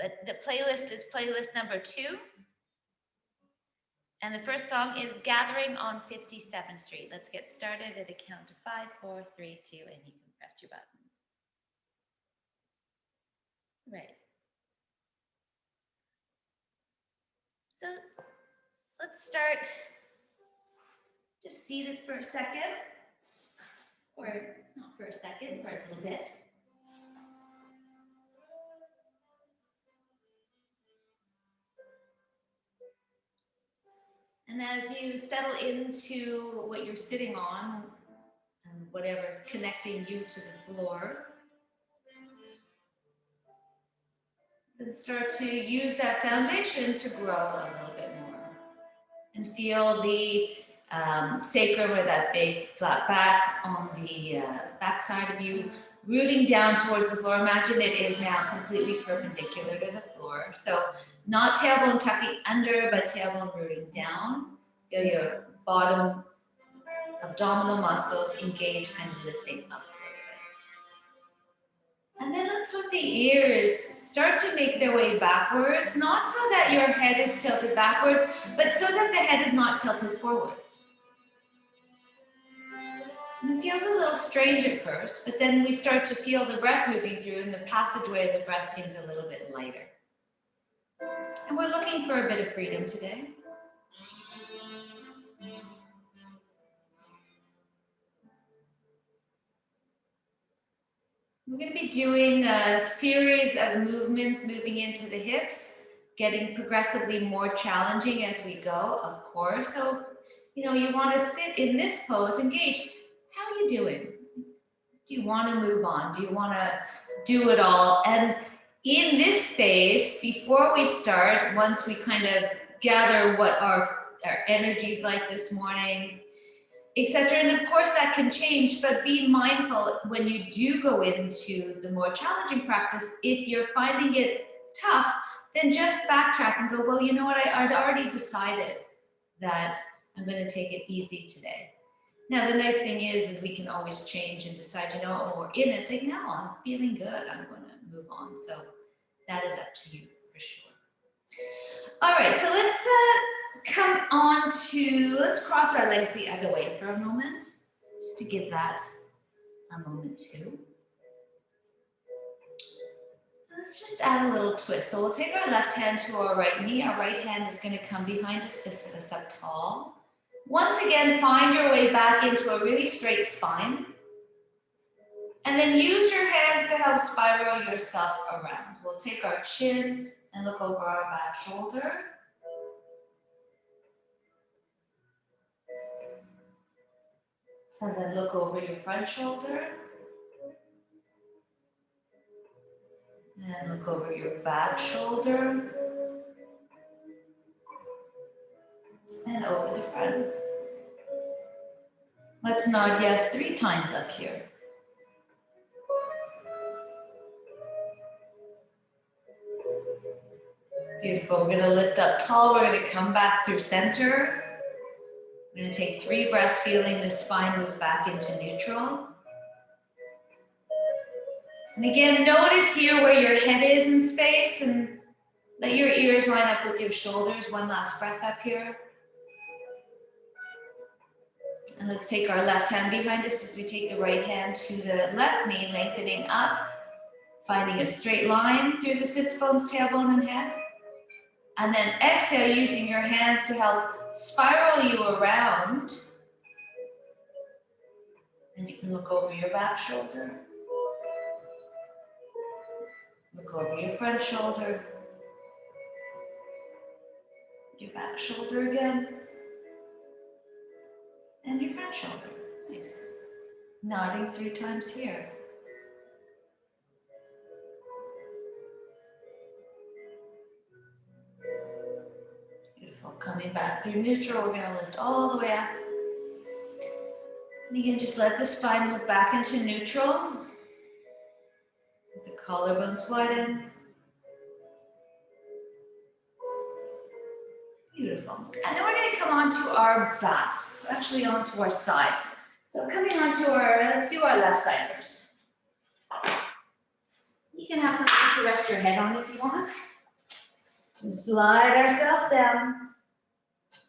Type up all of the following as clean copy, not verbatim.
but the playlist is playlist number 2. And the first song is Gathering on 57th Street. Let's get started at a count of 5, 4, 3, 2, and you can press your buttons. Right. So let's start just seated for a second, or not for a second, for a little bit. And as you settle into what you're sitting on, and whatever's connecting you to the floor, then start to use that foundation to grow a little bit more. And feel the sacrum, or that big flat back on the back side of you, rooting down towards the floor. Imagine it is now completely perpendicular to the floor. So not tailbone tucking under, but tailbone rooting down. Feel your bottom abdominal muscles engage, kind of lifting up a little bit. And then let's let the ears start to make their way backwards, not so that your head is tilted backwards, but so that the head is not tilted forwards. And it feels a little strange at first, but then we start to feel the breath moving through, and the passageway of the breath seems a little bit lighter. And we're looking for a bit of freedom today. We're going to be doing a series of movements moving into the hips, getting progressively more challenging as we go, of course. So, you want to sit in this pose, engage. How are you doing? Do you want to move on? Do you want to do it all? And in this space, before we start, once we kind of gather what our energy's like this morning, etc. And of course that can change, but be mindful when you do go into the more challenging practice, if you're finding it tough, then just backtrack and go, well, you know what, I'd already decided that I'm going to take it easy today. Now, the nice thing is we can always change and decide, when we're in it, it's like, no, I'm feeling good, I'm going to move on. So that is up to you for sure. All right, so let's come on to, let's cross our legs the other way for a moment, just to give that a moment too. Let's just add a little twist. So we'll take our left hand to our right knee. Our right hand is going to come behind us to sit us up tall. Once again, find your way back into a really straight spine. And then use your hands to help spiral yourself around. We'll take our chin and look over our back shoulder. And then look over your front shoulder. And look over your back shoulder. And over the front. Let's nod yes 3 times up here. Beautiful. We're going to lift up tall. We're going to come back through center. We're going to take 3 breaths, feeling the spine move back into neutral. And again, notice here where your head is in space, and let your ears line up with your shoulders. One last breath up here. And let's take our left hand behind us as we take the right hand to the left knee, lengthening up, finding a straight line through the sits bones, tailbone, and head. And then exhale, using your hands to help spiral you around. And you can look over your back shoulder. Look over your front shoulder. Your back shoulder again. And your front shoulder. Nice. Nodding 3 times here. Beautiful. Coming back through neutral, we're going to lift all the way up. And again, just let the spine move back into neutral. The collarbones widen. Beautiful. And then we're going to come onto our backs, actually onto our sides. So coming onto let's do our left side first. You can have something to rest your head on if you want. Slide ourselves down.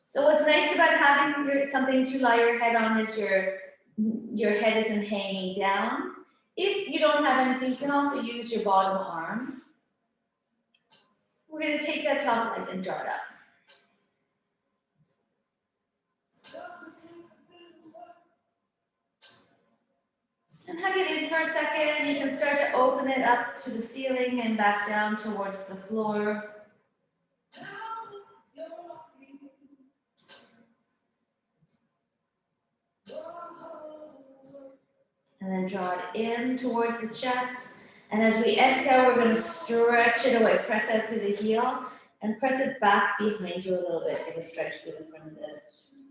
So what's nice about having something to lie your head on is your head isn't hanging down. If you don't have anything, you can also use your bottom arm. We're going to take that top leg and draw it up. And hug it in for a second. You can start to open it up to the ceiling and back down towards the floor. And then draw it in towards the chest. And as we exhale, we're going to stretch it away. Press out through the heel and press it back behind you a little bit. Get a stretch through the front of the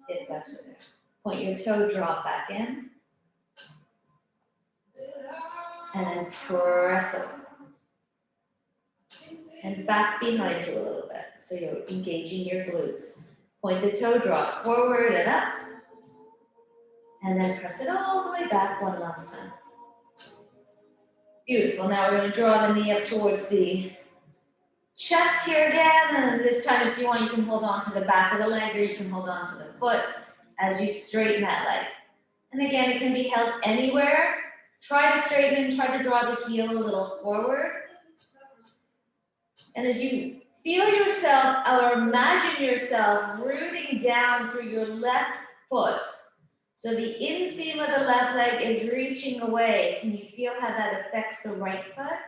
hip flexor there. Point your toe, draw it back in. And then press it. And back behind you a little bit. So you're engaging your glutes. Point the toe, draw it forward and up. And then press it all the way back one last time. Beautiful. Now we're going to draw the knee up towards the chest here again. And this time, if you want, you can hold on to the back of the leg or you can hold on to the foot as you straighten that leg. And again, it can be held anywhere. Try to straighten, try to draw the heel a little forward. And as you feel yourself or imagine yourself rooting down through your left foot, so the inseam of the left leg is reaching away. Can you feel how that affects the right foot?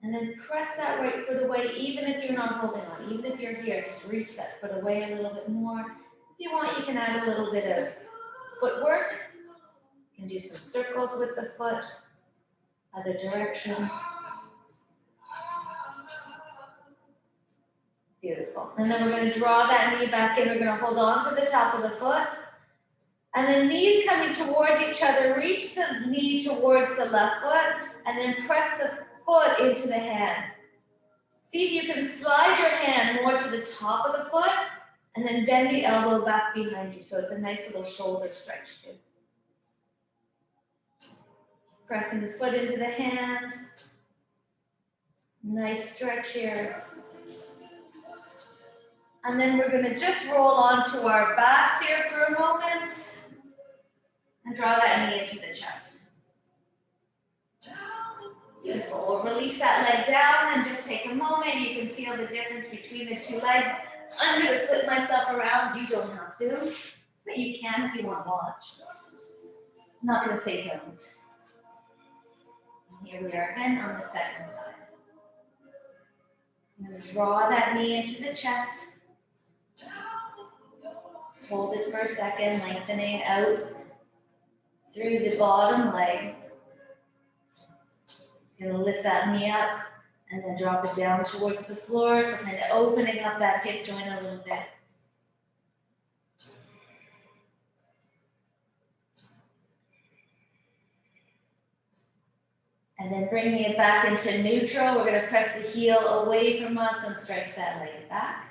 And then press that right foot away, even if you're not holding on, even if you're here, just reach that foot away a little bit more. If you want, you can add a little bit of footwork. You can do some circles with the foot, other direction. Beautiful. And then we're going to draw that knee back in. We're going to hold on to the top of the foot. And then knees coming towards each other. Reach the knee towards the left foot. And then press the foot into the hand. See if you can slide your hand more to the top of the foot. And then bend the elbow back behind you. So it's a nice little shoulder stretch too. Pressing the foot into the hand. Nice stretch here. And then we're going to just roll onto our backs here for a moment. And draw that knee into the chest. Beautiful. We'll release that leg down and just take a moment. You can feel the difference between the two legs. I'm going to flip myself around. You don't have to, but you can if you want to watch. I'm not going to say don't. And here we are again on the second side. I'm going to draw that knee into the chest. Just hold it for a second, lengthening out through the bottom leg. Gonna lift that knee up and then drop it down towards the floor. So kind of opening up that hip joint a little bit. And then bringing it back into neutral. We're gonna press the heel away from us and stretch that leg back.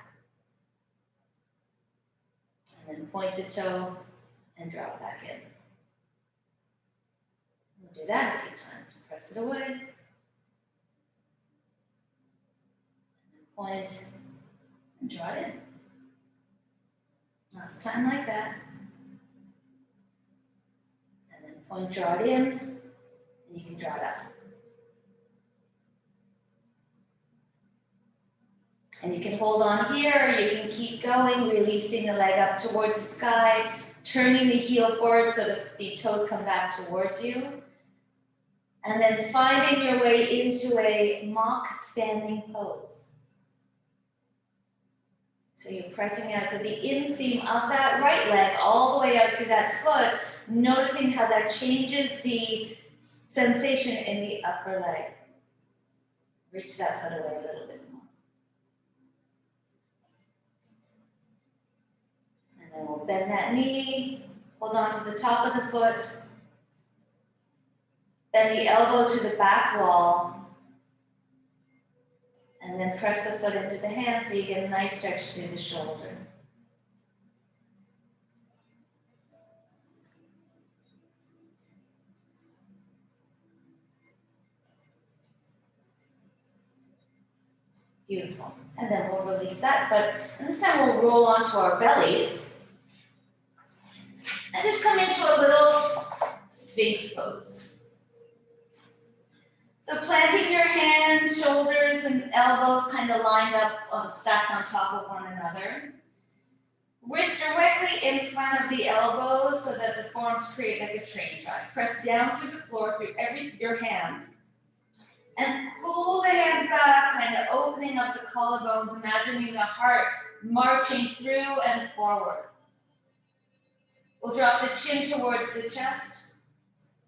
And then point the toe and drop back in. We'll do that a few times. Press it away. Point and draw it in. Last time like that. And then point, draw it in, and you can draw it up. And you can hold on here, or you can keep going, releasing the leg up towards the sky, turning the heel forward so that the toes come back towards you. And then finding your way into a mock standing pose. So you're pressing out to the inseam of that right leg all the way out through that foot, noticing how that changes the sensation in the upper leg. Reach that foot away a little bit more. And then we'll bend that knee, hold on to the top of the foot, bend the elbow to the back wall, and then press the foot into the hand so you get a nice stretch through the shoulder. Beautiful. And then we'll release that, and this time we'll roll onto our bellies and just come into a little Sphinx pose. So planting your hands, shoulders, and elbows kind of lined up, stacked on top of one another. Wrist directly in front of the elbows so that the forearms create like a train track. Press down through the floor through your hands. And pull the hands back, kind of opening up the collarbones, imagining the heart marching through and forward. We'll drop the chin towards the chest.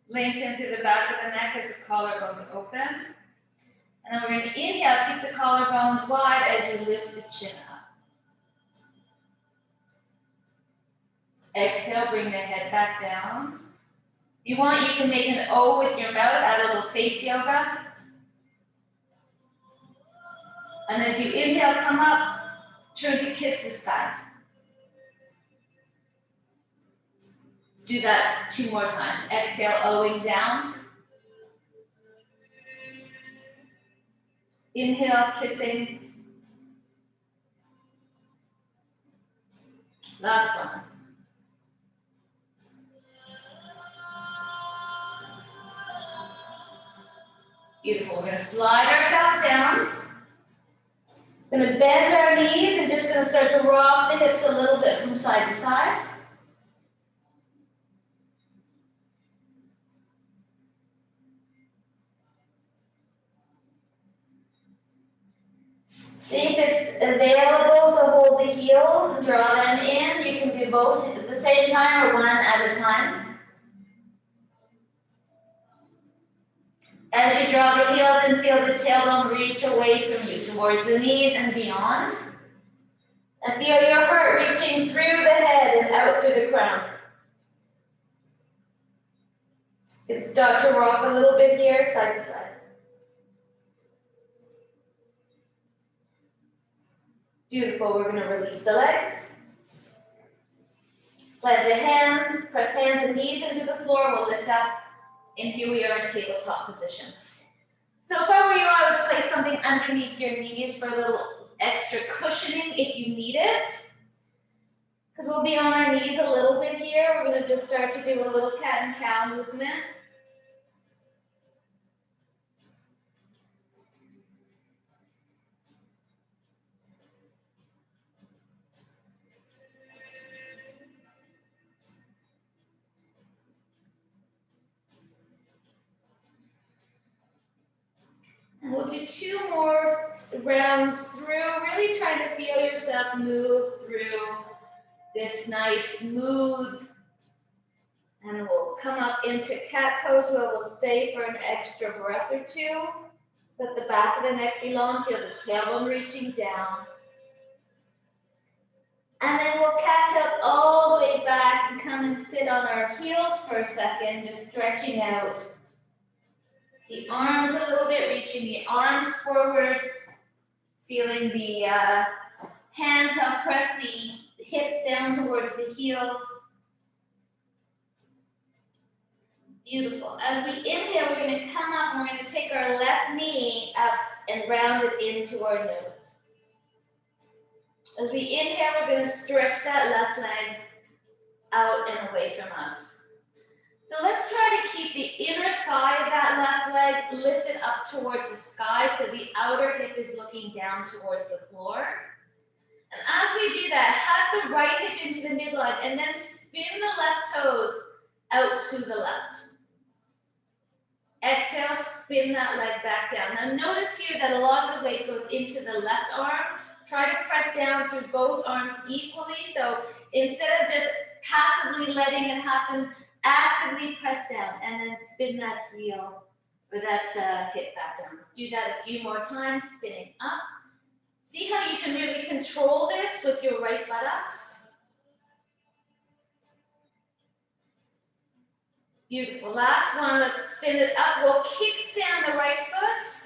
Lengthen through the back of the neck as the collarbones open. And then we're going to inhale, keep the collarbones wide as you lift the chin up. Exhale, bring the head back down. If you want, you can make an O with your mouth, add a little face yoga. And as you inhale, come up, turn to kiss the sky. Do that 2 more times. Exhale, O-ing down. Inhale, kissing. Last one. Beautiful. We're going to slide ourselves down. Going to bend our knees and just going to start to rock the hips a little bit from side to side. See if it's available to hold the heels and draw them in. You can do both at the same time or one at a time. As you draw the heels in, feel the tailbone reach away from you towards the knees and beyond. And feel your heart reaching through the head and out through the crown. You can start to rock a little bit here, side to side. Beautiful. We're going to release the legs. Plant the hands, press hands and knees into the floor. We'll lift up. And here we are in tabletop position. So if I were you, I would place something underneath your knees for a little extra cushioning if you need it. Because we'll be on our knees a little bit here. We're going to just start to do a little cat and cow movement. And we'll do 2 more rounds through, really trying to feel yourself move through this nice, smooth, and we'll come up into cat pose where we'll stay for an extra breath or 2. Let the back of the neck be long, feel the tailbone reaching down. And then we'll cat up all the way back and come and sit on our heels for a second, just stretching out the arms a little bit, reaching the arms forward, feeling the hands help press the hips down towards the heels. Beautiful. As we inhale, we're going to come up and we're going to take our left knee up and round it into our nose. As we inhale, we're going to stretch that left leg out and away from us. So let's try to keep the inner thigh of that left leg lifted up towards the sky so the outer hip is looking down towards the floor. And as we do that, hug the right hip into the midline and then spin the left toes out to the left. Exhale, spin that leg back down. Now notice here that a lot of the weight goes into the left arm. Try to press down through both arms equally. So instead of just passively letting it happen, actively press down and then spin that heel or that hip back down. Let's do that a few more times, spinning up. See how you can really control this with your right buttocks? Beautiful. Last one, let's spin it up. We'll kickstand the right foot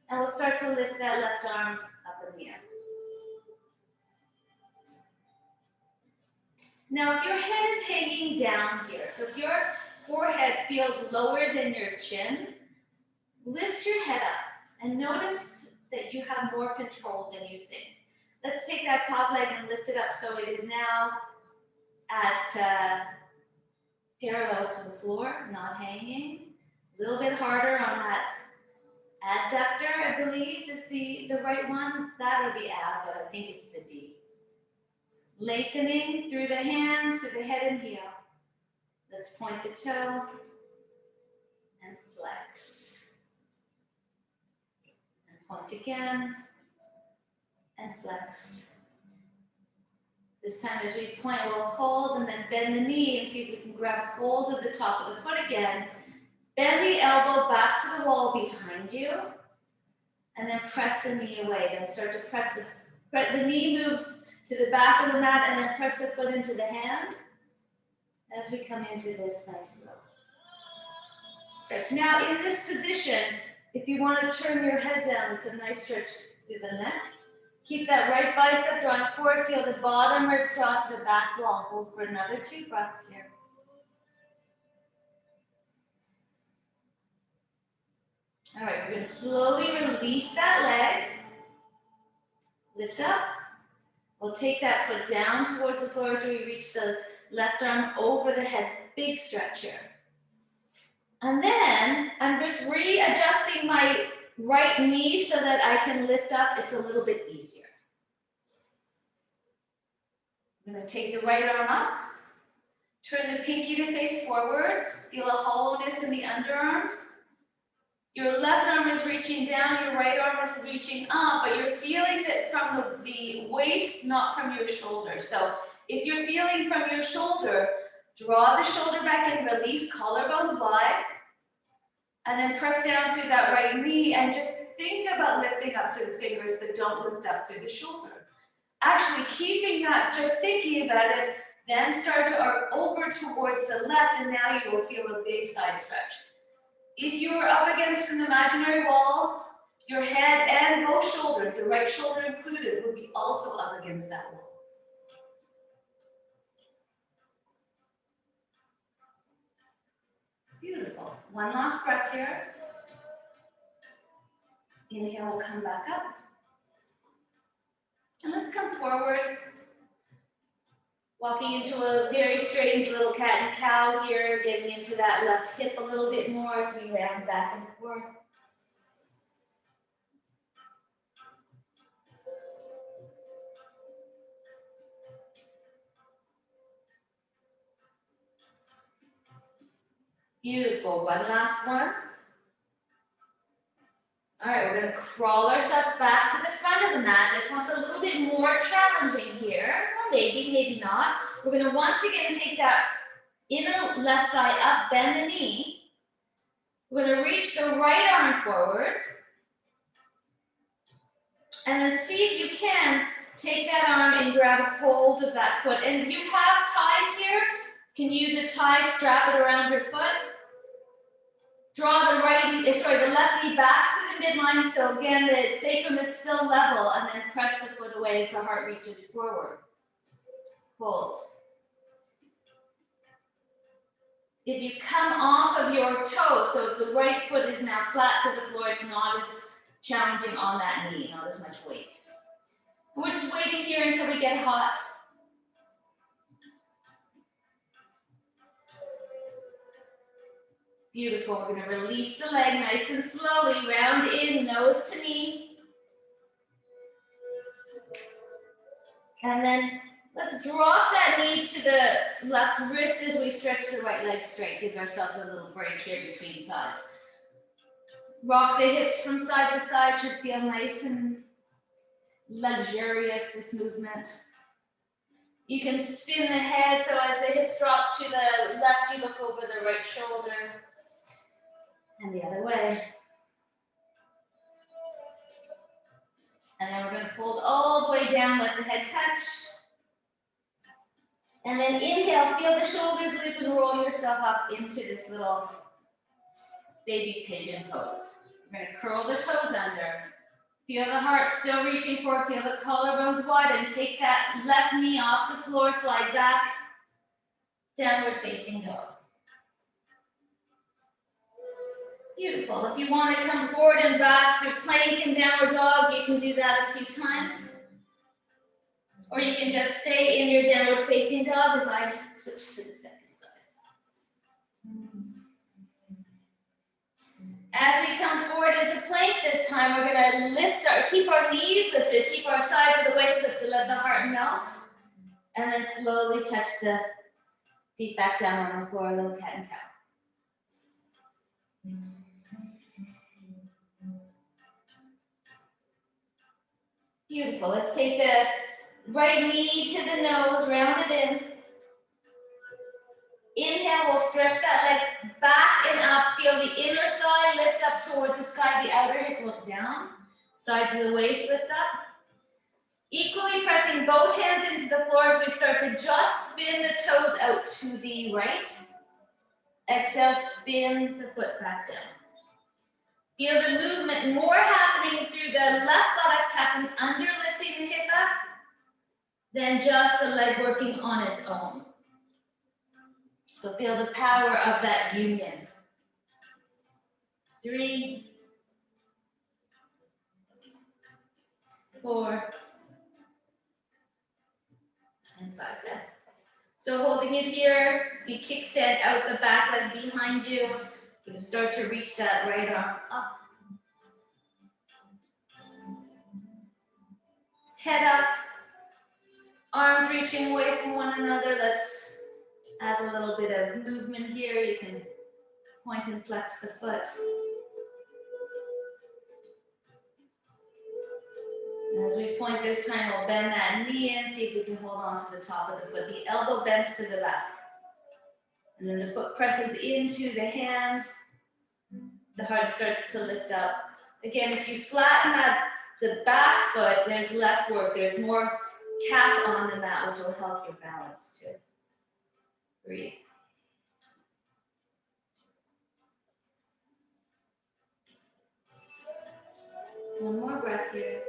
and we'll start to lift that left arm up in the air. Now, if your head is hanging down here, so if your forehead feels lower than your chin, lift your head up and notice that you have more control than you think. Let's take that top leg and lift it up so it is now at parallel to the floor, not hanging. A little bit harder on that adductor, I believe is the right one. That'll be ab, but I think it's the D. Lengthening through the hands, through the head and heel. Let's point the toe and flex. And point again and flex. This time as we point, we'll hold and then bend the knee and see if we can grab hold of the top of the foot again. Bend the elbow back to the wall behind you and then press the knee away. Then start to press the knee moves to the back of the mat and then press the foot into the hand as we come into this nice little stretch. Now in this position, if you want to turn your head down, it's a nice stretch to the neck. Keep that right bicep drawing forward. Feel the bottom ribs draw to the back wall. Hold for another 2 breaths here. All right, we're going to slowly release that leg. Lift up. We'll take that foot down towards the floor as we reach the left arm over the head. Big stretch here. And then I'm just readjusting my right knee so that I can lift up. It's a little bit easier. I'm going to take the right arm up. Turn the pinky to face forward. Feel a hollowness in the underarm. Your left arm is reaching down, your right arm is reaching up, but you're feeling that from the waist, not from your shoulder. So if you're feeling from your shoulder, draw the shoulder back and release, collarbones wide, and then press down through that right knee and just think about lifting up through the fingers, but don't lift up through the shoulder. Actually keeping that, just thinking about it, then start to over towards the left, and now you will feel a big side stretch. If you are up against an imaginary wall, your head and both shoulders, the right shoulder included, will be also up against that wall. Beautiful. One last breath here. Inhale, we'll come back up. And let's come forward. Walking into a very strange little cat and cow here, getting into that left hip a little bit more as we round back and forth. Beautiful. One last one. All right, we're going to crawl ourselves back to the front of the mat. This one's a little bit more challenging here. Well, maybe, maybe not. We're going to once again take that inner left thigh up, bend the knee. We're going to reach the right arm forward. And then see if you can take that arm and grab hold of that foot. And if you have ties here, you can use a tie, strap it around your foot. Draw the left knee back to the midline. So again, the sacrum is still level, and then press the foot away as the heart reaches forward. Hold. If you come off of your toe, so if the right foot is now flat to the floor, it's not as challenging on that knee, not as much weight. We're just waiting here until we get hot. Beautiful. We're going to release the leg nice and slowly. Round in, nose to knee. And then let's drop that knee to the left wrist as we stretch the right leg straight. Give ourselves a little break here between sides. Rock the hips from side to side. Should feel nice and luxurious, this movement. You can spin the head, so as the hips drop to the left, you look over the right shoulder. And the other way. And then we're going to fold all the way down, let the head touch. And then inhale, feel the shoulders loop and roll yourself up into this little baby pigeon pose. We're going to curl the toes under. Feel the heart still reaching forward, feel the collarbones wide, and take that left knee off the floor, slide back, downward facing dog. Beautiful. If you want to come forward and back through plank and downward dog, you can do that a few times. Or you can just stay in your downward facing dog as I switch to the second side. As we come forward into plank this time, we're going to keep our knees lifted, keep our sides of the waist lifted, let the heart melt. And then slowly touch the feet back down on the floor, a little cat and cow. Beautiful. Let's take the right knee to the nose, round it in. Inhale, we'll stretch that leg back and up. Feel the inner thigh lift up towards the sky, the outer hip look down. Sides of the waist lift up. Equally pressing both hands into the floor as we start to just spin the toes out to the right. Exhale, spin the foot back down. Feel the movement more happening through the left buttock tapping under, lifting the hip up, than just the leg working on its own. So feel the power of that union. 3, 4, and 5. Good. So holding it here, the kickstand out the back leg behind you. You're going to start to reach that right arm up. Head up. Arms reaching away from one another. Let's add a little bit of movement here. You can point and flex the foot. And as we point this time, we'll bend that knee in, see if we can hold on to the top of the foot. The elbow bends to the back. And then the foot presses into the hand. The heart starts to lift up. Again, if you flatten the back foot, there's less work. There's more calf on the mat, which will help your balance too. Breathe. One more breath here.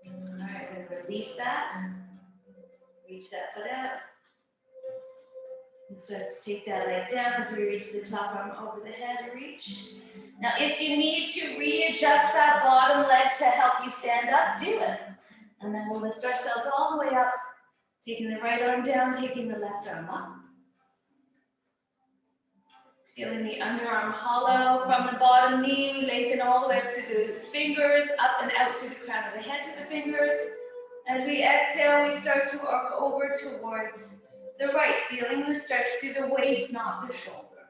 All right, we're going to release that. Reach that foot out. And start to take that leg down as we reach the top arm over the head, reach. Now, if you need to readjust that bottom leg to help you stand up, do it. And then we'll lift ourselves all the way up, taking the right arm down, taking the left arm up. Feeling the underarm hollow from the bottom knee. We lengthen all the way up through the fingers, up and out through the crown of the head to the fingers. As we exhale, we start to arc over towards the right, feeling the stretch through the waist, not the shoulder.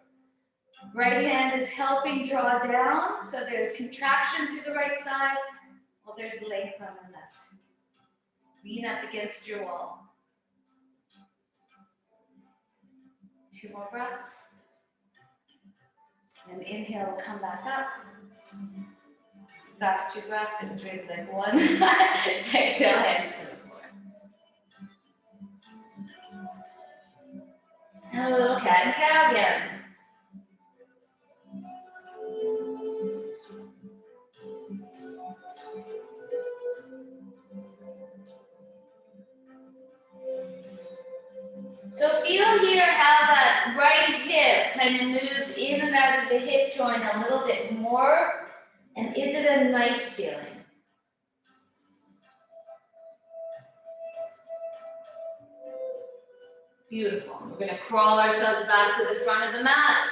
Right hand is helping draw down, so there's contraction through the right side, while there's length on the left. Lean up against your wall. 2 more breaths. And inhale, we'll come back up. Last 2 breaths, it was really like 1. Exhale, hands to the floor. And a little cat and cow again. So feel here how that right hip kind of moves in and out of the hip joint a little bit more. And is it a nice feeling? Beautiful. We're going to crawl ourselves back to the front of the mat.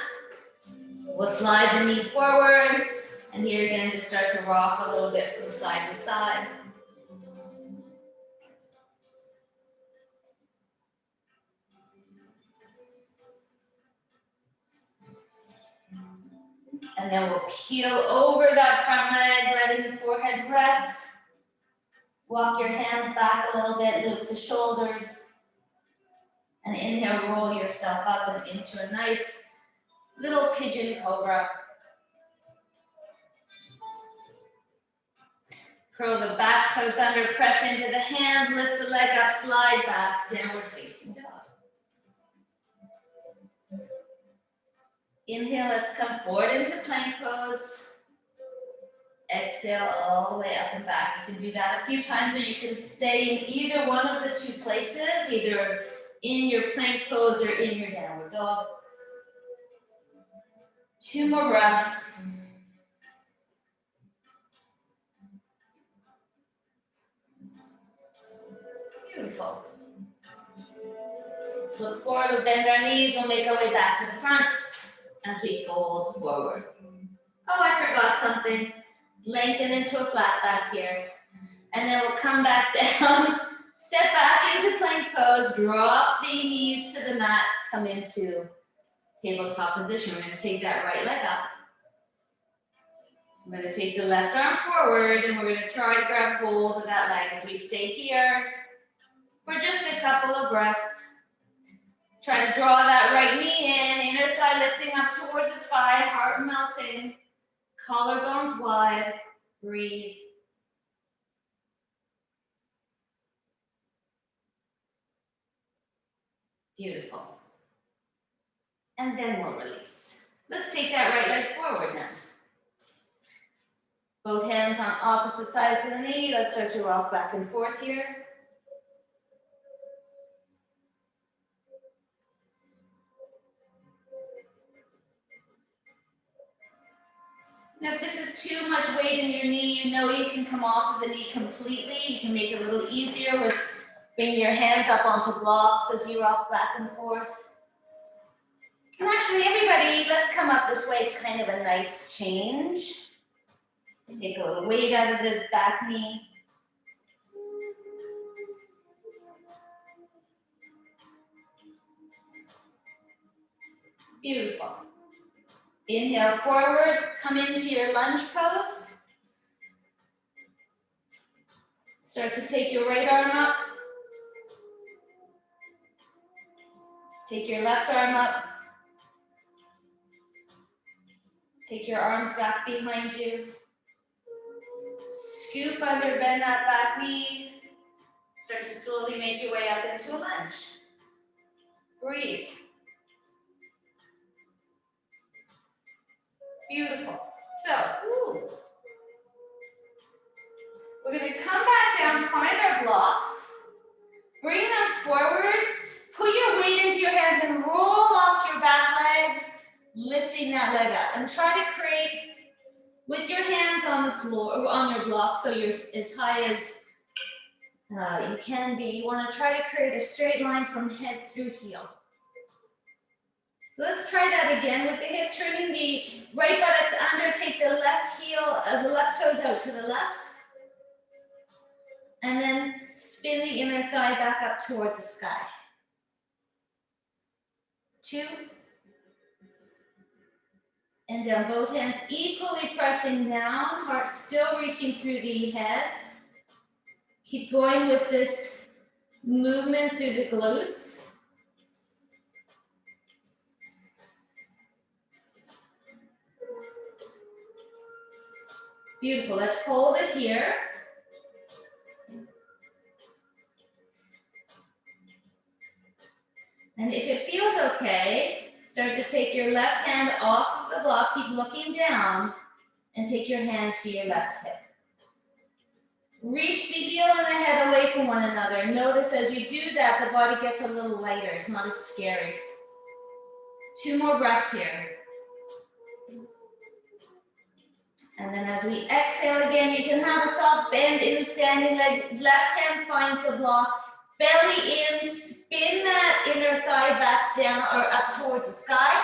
We'll slide the knee forward. And here again, just start to rock a little bit from side to side. And then we'll peel over that front leg, letting the forehead rest. Walk your hands back a little bit, loop the shoulders. And inhale, roll yourself up and into a nice little pigeon cobra. Curl the back toes under, press into the hands, lift the leg up, slide back, downward facing dog. Inhale, let's come forward into plank pose. Exhale all the way up and back. You can do that a few times, or you can stay in either one of the 2 places, either in your plank pose or in your downward dog. 2 more breaths. Beautiful. Let's look forward, we'll bend our knees, we'll make our way back to the front as we fold forward. Oh, I forgot something. Lengthen into a flat back here. And then we'll come back down, step back into plank pose, drop the knees to the mat, come into tabletop position. We're gonna take that right leg up. I'm gonna take the left arm forward and we're gonna try to grab hold of that leg as we stay here for just a couple of breaths. Try to draw that right knee in, inner thigh lifting up towards the sky, heart melting, collarbones wide, breathe. Beautiful. And then we'll release. Let's take that right leg forward now. Both hands on opposite sides of the knee. Let's start to rock back and forth here. Now, if this is too much weight in your knee, you know you can come off of the knee completely. You can make it a little easier with bringing your hands up onto blocks as you rock back and forth. And actually, everybody, let's come up this way. It's kind of a nice change. Take a little weight out of the back knee. Beautiful. Inhale forward, come into your lunge pose. Start to take your right arm up. Take your left arm up. Take your arms back behind you. Scoop under, bend that back knee. Start to slowly make your way up into a lunge. Breathe. Beautiful. So, we're going to come back down, find our blocks, bring them forward, put your weight into your hands and roll off your back leg, lifting that leg up. And try to create, with your hands on the floor, or on your block, so you're as high as you can be. You want to try to create a straight line from head through heel. So let's try that again with the hip, turning the right buttocks under, take the left heel, the left toes out to the left. And then spin the inner thigh back up towards the sky. 2. And down, both hands equally pressing down, heart still reaching through the head. Keep going with this movement through the glutes. Beautiful, let's hold it here. And if it feels okay, start to take your left hand off of the block, keep looking down, and take your hand to your left hip. Reach the heel and the head away from one another. Notice as you do that, the body gets a little lighter. It's not as scary. 2 more breaths here. And then as we exhale again, you can have a soft bend in the standing leg. Left hand finds the block. Belly in, spin that inner thigh back down or up towards the sky.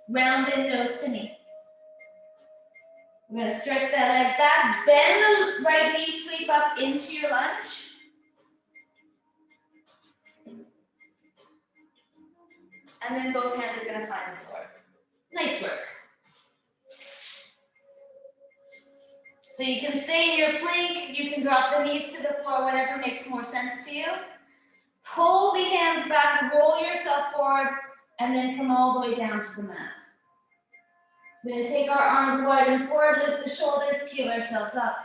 Round in, nose to knee. We're going to stretch that leg back. Bend the right knee, sweep up into your lunge. And then both hands are going to find the floor. Nice work. So you can stay in your plank. You can drop the knees to the floor, whatever makes more sense to you. Pull the hands back, roll yourself forward, and then come all the way down to the mat. We're going to take our arms wide and forward, lift the shoulders, peel ourselves up.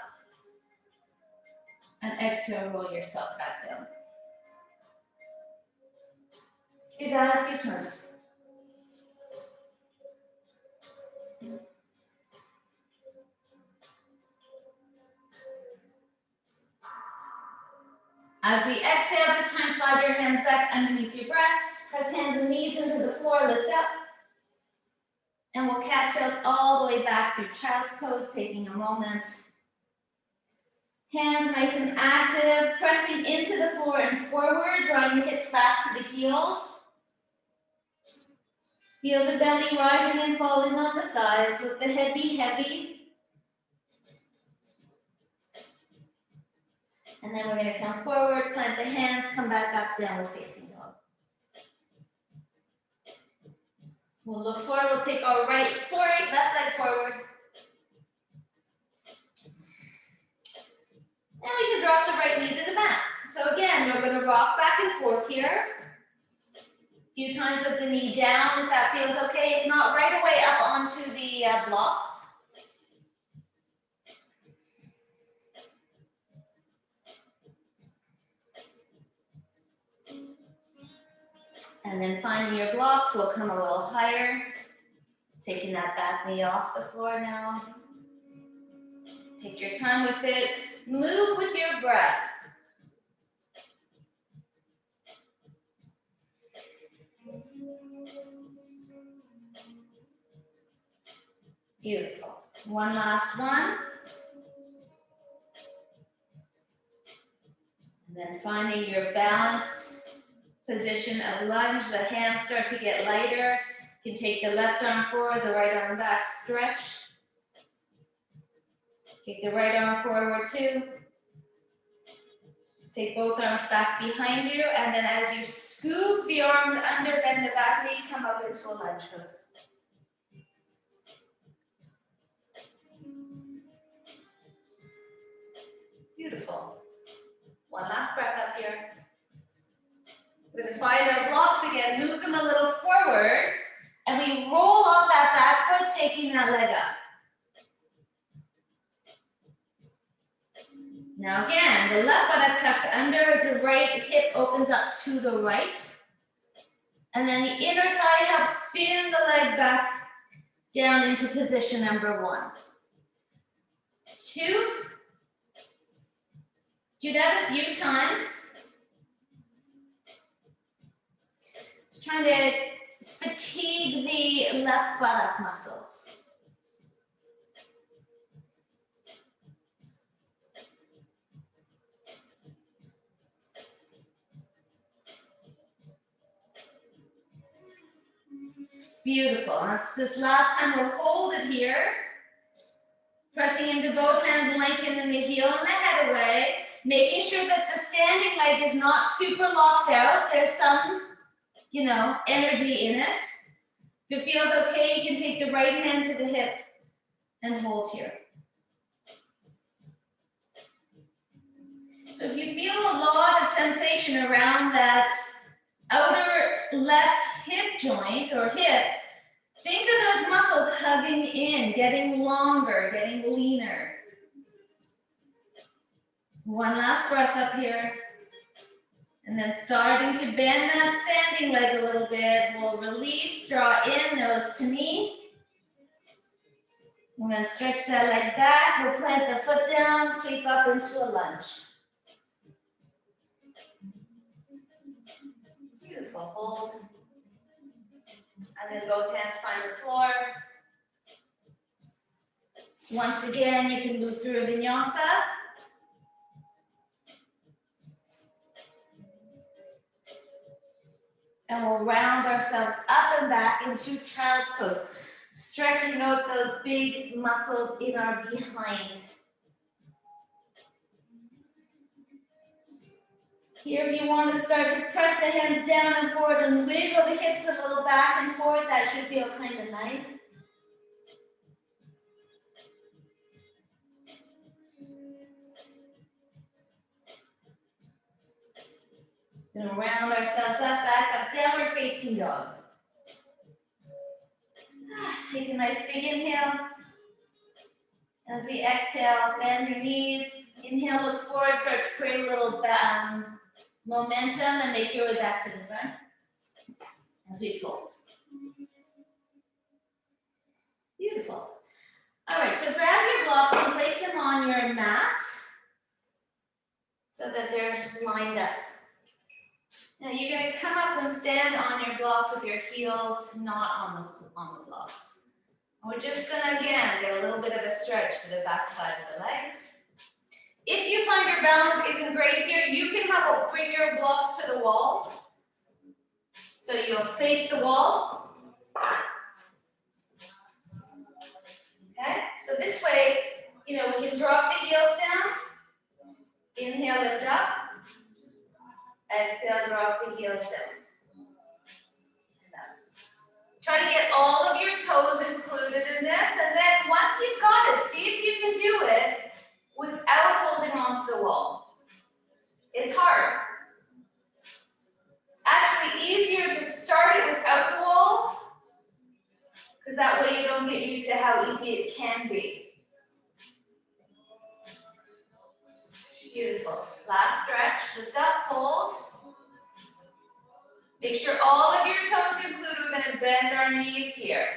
And exhale, roll yourself back down. Do that a few times. As we exhale, this time slide your hands back underneath your breasts. Press hands and knees into the floor, lift up. And we'll cat tilt all the way back through child's pose, taking a moment. Hands nice and active, pressing into the floor and forward, drawing the hips back to the heels. Feel the belly rising and falling on the thighs. Let the head be heavy. And then we're going to come forward, plant the hands, come back up, downward facing dog. We'll look forward, we'll take our left leg forward. And we can drop the right knee to the mat. So again, we're going to rock back and forth here. A few times with the knee down, if that feels okay. If not, right away up onto the blocks. And then finding your blocks, we'll come a little higher. Taking that back knee off the floor now. Take your time with it. Move with your breath. Beautiful. One last one. And then finding your balanced position of lunge. The hands start to get lighter. You can take the left arm forward, the right arm back, stretch. Take the right arm forward too. Take both arms back behind you, and then as you scoop the arms under, bend the back knee, come up into a lunge pose. Beautiful. One last breath up here. We're going to find our blocks again, move them a little forward, and we roll off that back foot, taking that leg up. Now again, the left buttock tucks under as the right hip opens up to the right. And then the inner thigh helps spin the leg back down into position number 1. 2. Do that a few times. Trying to fatigue the left buttock muscles. Beautiful. That's this last time. We'll hold it here. Pressing into both hands, lengthening the heel and the head away. Making sure that the standing leg is not super locked out. There's some, energy in it. If it feels okay, you can take the right hand to the hip and hold here. So if you feel a lot of sensation around that outer left hip joint or hip, think of those muscles hugging in, getting longer, getting leaner. One last breath up here. And then starting to bend that standing leg a little bit. We'll release, draw in, nose to knee. And then stretch that leg back. We'll plant the foot down, sweep up into a lunge. Beautiful, hold. And then both hands find the floor. Once again, you can move through a vinyasa. And we'll round ourselves up and back into child's pose, stretching out those big muscles in our behind. Here, if you want to start to press the hands down and forward and wiggle the hips a little back and forth, that should feel kind of nice. Gonna round ourselves up, back up, downward facing dog. Take a nice big inhale. As we exhale, bend your knees. Inhale, look forward, start to create a little momentum and make your way back to the front as we fold. Beautiful. All right, so grab your blocks and place them on your mat so that they're lined up. Now you're going to come up and stand on your blocks with your heels not on the blocks. We're just gonna, again, get a little bit of a stretch to the back side of the legs. If you find your balance isn't great here, you can bring your blocks to the wall. So you'll face the wall. Okay, so this way, we can drop the heels down. Inhale, lift up. Exhale, drop the heels down. Try to get all of your toes included in this, and then once you've got it, see if you can do it without holding onto the wall. It's hard. Actually, easier to start it without the wall, because that way you don't get used to how easy it can be. Beautiful. Last stretch. Lift up, hold. Make sure all of your toes included. We're going to bend our knees here.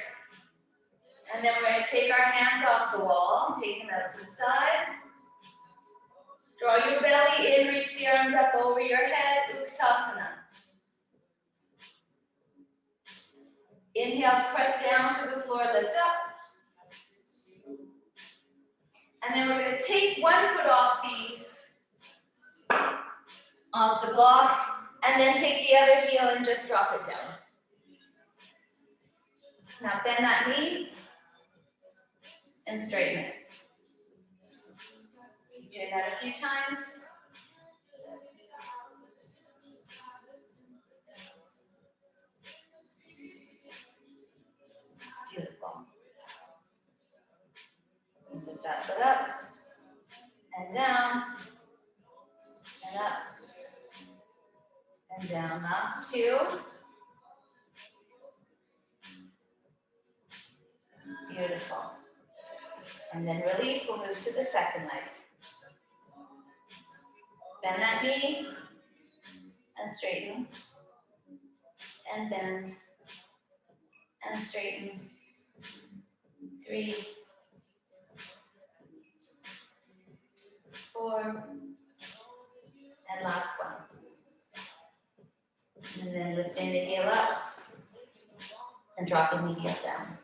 And then we're going to take our hands off the wall and take them out to the side. Draw your belly in, reach the arms up over your head, Utkatasana. Inhale, press down to the floor, lift up. And then we're going to take one foot off the block, and then take the other heel and just drop it down. Now bend that knee and straighten it. Keep doing that a few times. Beautiful. Lift that foot up and down and up and down. Last two. Beautiful. And then release, we'll move to the second leg. Bend that knee and straighten. And bend and straighten. 3, 4, and last one. And then lifting the heel up and dropping the heel down.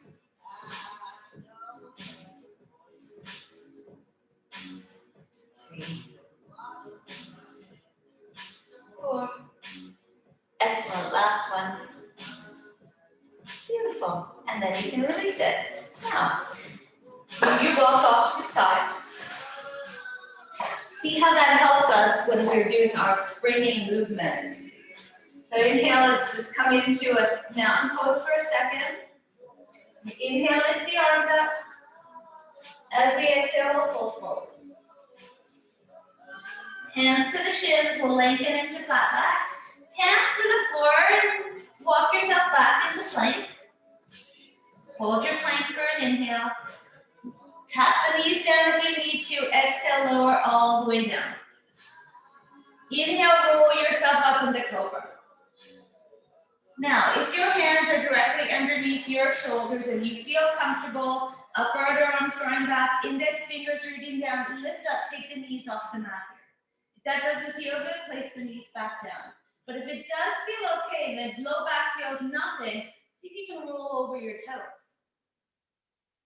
3, 4. Excellent. Last one. Beautiful. And then you can release it. Now, move your blocks off to the side. See how that helps us when we're doing our springing movements. So inhale, let's just come into a mountain pose for a second. Inhale, lift the arms up. As we exhale, we'll fold forward. Hands to the shins, we'll lengthen into flat back. Hands to the floor and walk yourself back into plank. Hold your plank for an inhale. Tap the knees down if you need to. Exhale, lower all the way down. Inhale, roll yourself up into cobra. Now, if your hands are directly underneath your shoulders and you feel comfortable, upper arms drawing back, index fingers rooting down, lift up, take the knees off the mat here. If that doesn't feel good, place the knees back down. But if it does feel okay, then low back feels nothing, see if you can roll over your toes.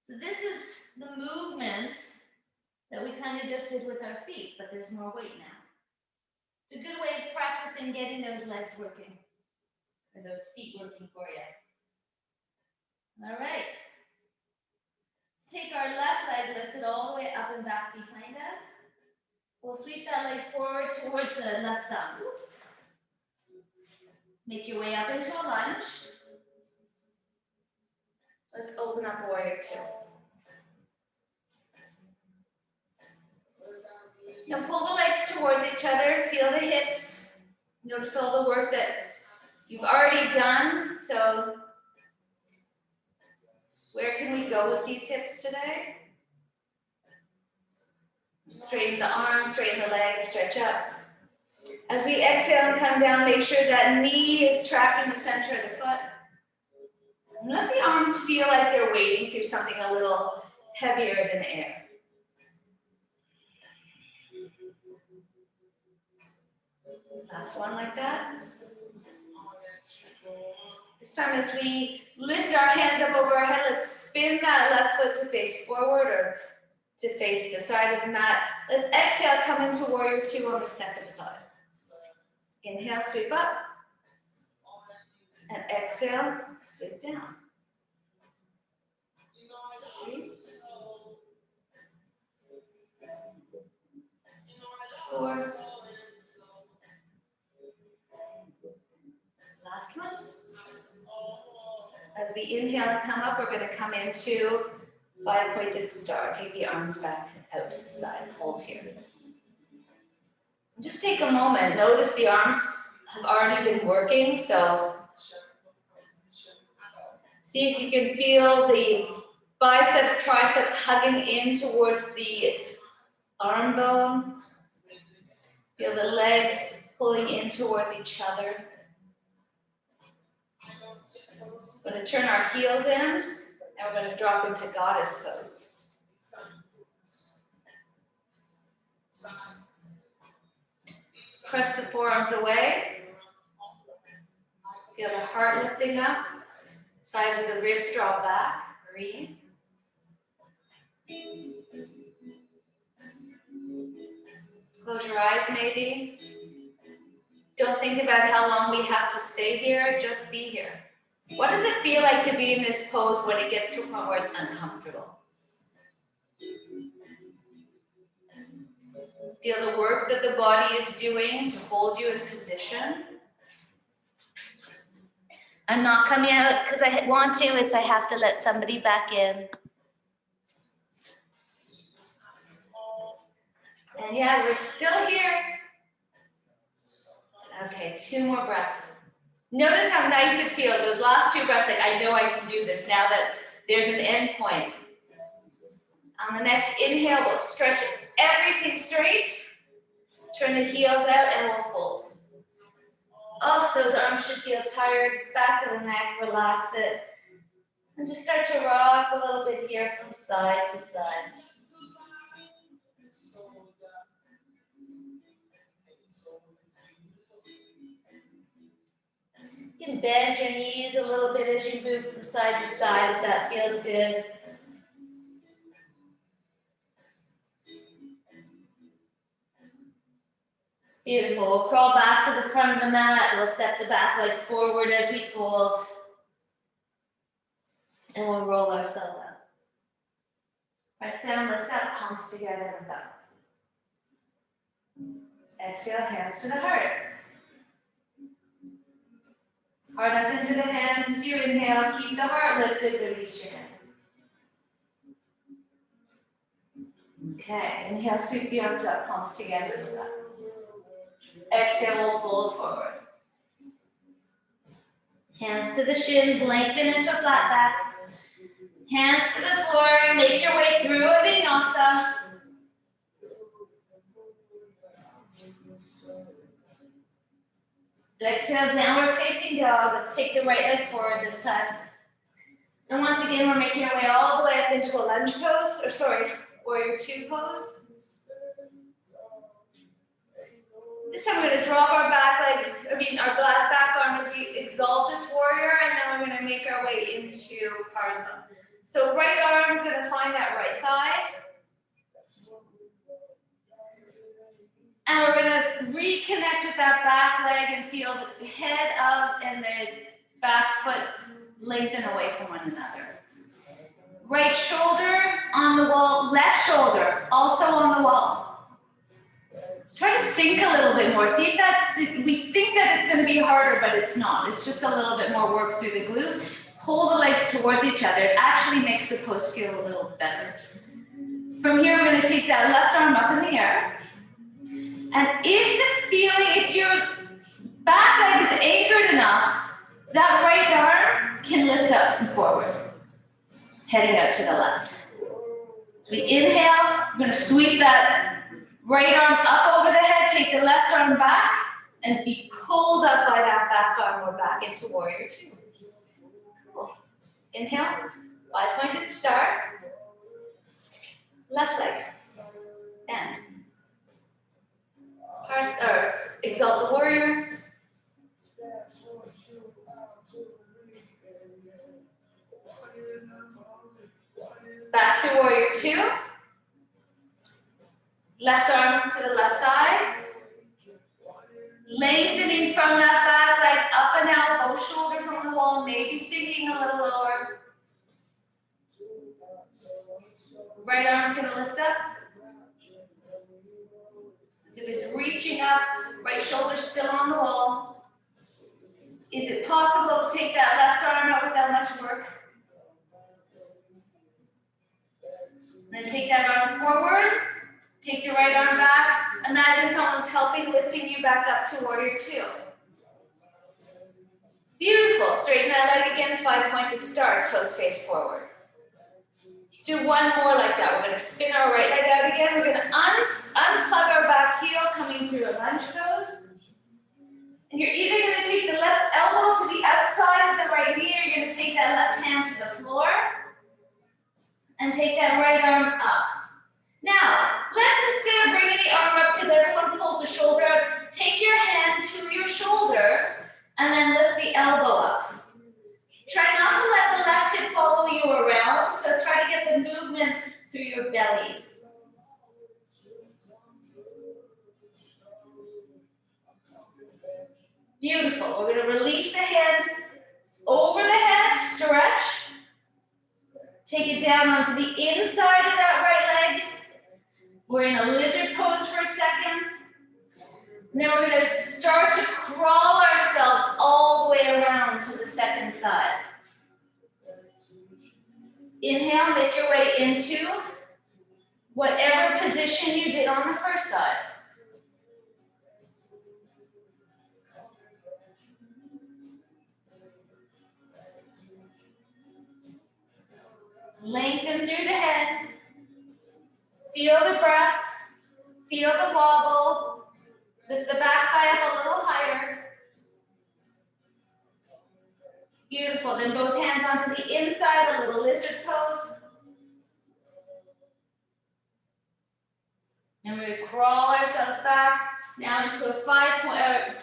So this is the movements that we kind of just did with our feet, but there's more weight now. It's a good way of practicing getting those legs working, or those feet working for you. All right. Take our left leg, lift it all the way up and back behind us. We'll sweep that leg forward towards the left thumb. Oops. Make your way up into a lunge. Let's open up warrior two. Now pull the legs towards each other, feel the hips. Notice all the work that you've already done. So where can we go with these hips today? Straighten the arms, straighten the legs, stretch up. As we exhale and come down, make sure that knee is tracking the center of the foot. And let the arms feel like they're wading through something a little heavier than air. Last one like that. This time as we lift our hands up over our head, let's spin that left foot to face forward or to face the side of the mat. Let's exhale, come into warrior two on the second side. Inhale, sweep up. And exhale, sweep down. 3, 4. Last one. As we inhale and come up, we're going to come into 5-pointed star. Take the arms back out to the side. Hold here. Just take a moment. Notice the arms have already been working, so see if you can feel the biceps, triceps hugging in towards the arm bone. Feel the legs pulling in towards each other. We're going to turn our heels in, and we're going to drop into goddess pose. Press the forearms away. Feel the heart lifting up. Sides of the ribs draw back. Breathe. Close your eyes maybe. Don't think about how long we have to stay here, just be here. What does it feel like to be in this pose when it gets to a point where it's uncomfortable? Feel the work that the body is doing to hold you in position. I'm not coming out because I want to, it's I have to let somebody back in. And yeah, we're still here. Okay, 2 more breaths. Notice how nice it feels. Those last 2 breaths, like I know I can do this now that there's an end point. On the next inhale, we'll stretch everything straight. Turn the heels out and we'll fold. Oh, those arms should feel tired. Back of the neck, relax it. And just start to rock a little bit here from side to side. You can bend your knees a little bit as you move from side to side if that feels good. Beautiful. We'll crawl back to the front of the mat. We'll step the back leg forward as we fold. And we'll roll ourselves up. Press down, lift up, palms together, look up. Exhale, hands to the heart. Heart up into the hands as you inhale. Keep the heart lifted, release your hands. Okay, inhale, sweep the arms up, palms together, look up. Exhale, we'll fold forward. Hands to the shins, lengthen into a flat back. Hands to the floor, make your way through a vinyasa. Exhale, downward facing dog. Let's take the right leg forward this time. And once again, we're making our way all the way up into a lunge pose, warrior two pose. This time we're going to drop our our back arm as we exalt this warrior, and then we're going to make our way into Parsva. So right arm is going to find that right thigh. And we're going to reconnect with that back leg and feel the head up and the back foot lengthen away from one another. Right shoulder on the wall, left shoulder also on the wall. Try to sink a little bit more. See if we think that it's going to be harder, but it's not. It's just a little bit more work through the glute. Pull the legs towards each other. It actually makes the pose feel a little better. From here, we're going to take that left arm up in the air. And if your back leg is anchored enough, that right arm can lift up and forward, heading out to the left. So we inhale, we're going to sweep that right arm up over the head, take the left arm back, and be pulled up by that back arm. We're back into warrior two. Cool. Inhale, 5-pointed star, left leg, and exalt the warrior. Left arm to the left side. Lengthening from that back leg up and out, both shoulders on the wall, maybe sinking a little lower. Right arm's gonna lift up. As if it's reaching up, right shoulder's still on the wall. Is it possible to take that left arm out without much work? Then take that arm forward, take the right arm back. Imagine someone's helping, lifting you back up to warrior two. Beautiful, straighten that leg again, 5-pointed star, toes face forward. Let's do one more like that. We're gonna spin our right leg out again. We're gonna unplug our back heel, coming through a lunge pose. And you're either gonna take the left elbow to the outside of the right knee, or you're gonna take that left hand to the floor and take that right arm up. Now, let's, instead of bringing the arm up because everyone pulls the shoulder up, take your hand to your shoulder and then lift the elbow up. Try not to let the left hip follow you around, so try to get the movement through your belly. Beautiful. We're going to release the hand over the head, stretch. Take it down onto the inside of that right leg. We're in a lizard pose for a second. And then we're going to start to crawl ourselves all the way around to the second side. Inhale, make your way into whatever position you did on the first side. Lengthen through the head. Feel the breath. Feel the wobble. Lift the back thigh up a little higher. Beautiful. Then both hands onto the inside, a little lizard pose. And we're going to crawl ourselves back now into a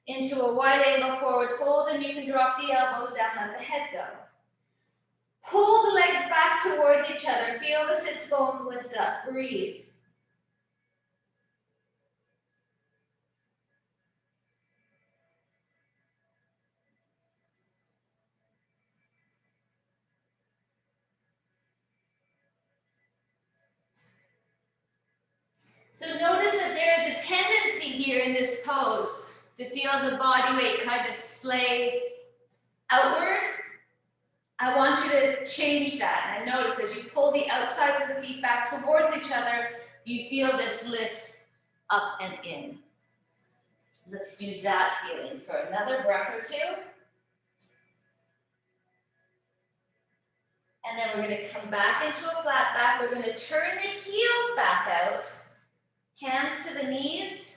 into a wide angle forward fold, and you can drop the elbows down, let the head go. Pull the legs back towards each other. Feel the sits bones lift up. Breathe. So notice that there is a tendency here in this pose to feel the body weight kind of splay outward. I want you to change that. And notice as you pull the outsides of the feet back towards each other, you feel this lift up and in. Let's do that feeling for another breath or two. And then we're going to come back into a flat back. We're going to turn the heels back out. Hands to the knees.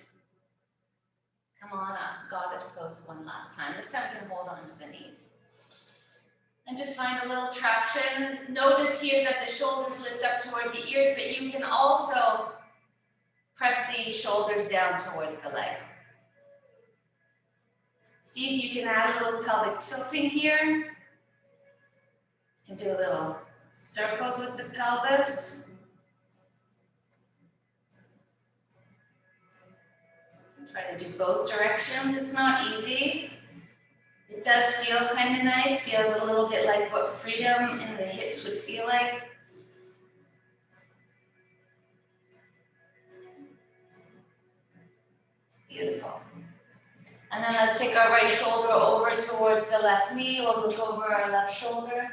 Come on up. Goddess pose one last time. This time we can hold on to the knees. And just find a little traction. Notice here that the shoulders lift up towards the ears, but you can also press the shoulders down towards the legs. See if you can add a little pelvic tilting here. You can do a little circles with the pelvis. Try to do both directions. It's not easy. It does feel kind of nice. Feels a little bit like what freedom in the hips would feel like. Beautiful. And then let's take our right shoulder over towards the left knee. We'll look over our left shoulder.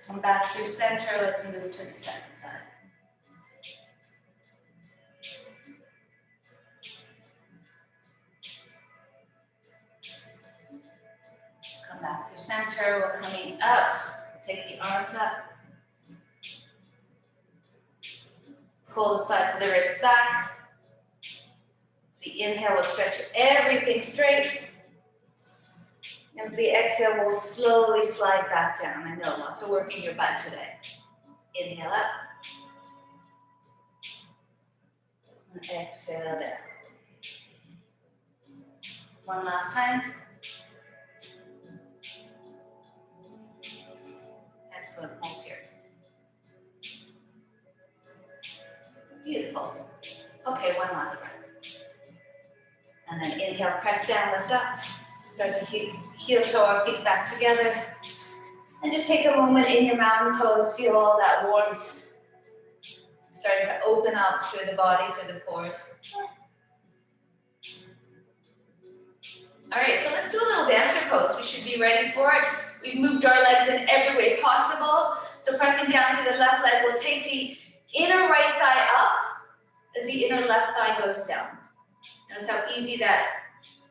Come back through center. Let's move to the second side. Come back through center. We're coming up. Take the arms up. Pull the sides of the ribs back. As we inhale, we'll stretch everything straight. As we exhale, we'll slowly slide back down. I know, lots of work in your butt today. Inhale up. And exhale down. One last time. Excellent, hold here. Beautiful. Okay, one last breath. And then inhale, press down, lift up. Start to heel toe our feet back together. And just take a moment in your mountain pose, feel all that warmth starting to open up through the body, through the pores. All right, so let's do a little dancer pose. We should be ready for it. We've moved our legs in every way possible. So pressing down to the left leg, we'll take the inner right thigh up as the inner left thigh goes down. Notice how easy that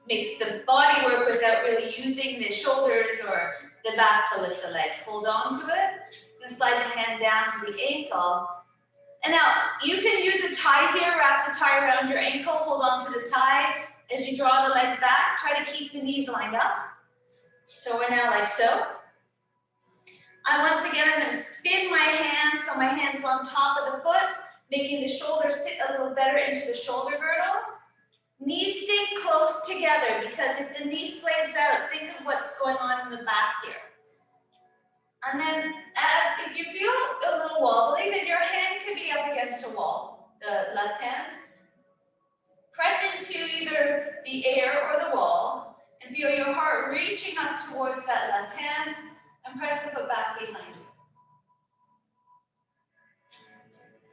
makes the body work without really using the shoulders or the back to lift the legs. Hold on to it. I'm going to slide the hand down to the ankle. And now you can use a tie here, wrap the tie around your ankle, hold on to the tie. As you draw the leg back, try to keep the knees lined up. So we're now like so. Once again, I'm going to spin my hands so my hands on top of the foot, making the shoulders sit a little better into the shoulder girdle. Knees stay close together because if the knee splits out, think of what's going on in the back here. And then if you feel a little wobbly, then your hand could be up against a wall, the left hand. Press into either the air or the wall and feel your heart reaching up towards that left hand and press the foot back behind you.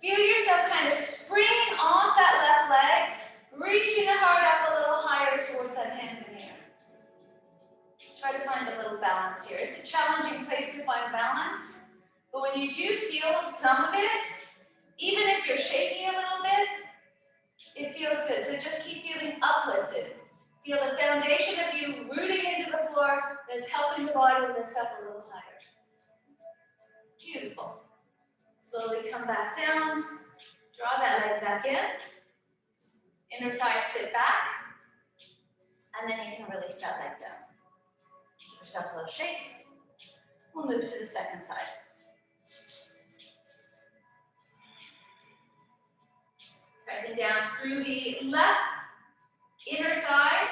Feel yourself kind of springing off that left leg, reaching the heart up a little higher towards that hand in the air. Try to find a little balance here. It's a challenging place to find balance, but when you do feel some of it, even if you're shaking a little bit, it feels good. So just keep feeling uplifted. Feel the foundation of you rooting into the floor that's helping the body lift up a little higher. Beautiful. Slowly come back down. Draw that leg back in. Inner thigh sit back. And then you can release that leg down. Give yourself a little shake. We'll move to the second side. Pressing down through the left inner thigh.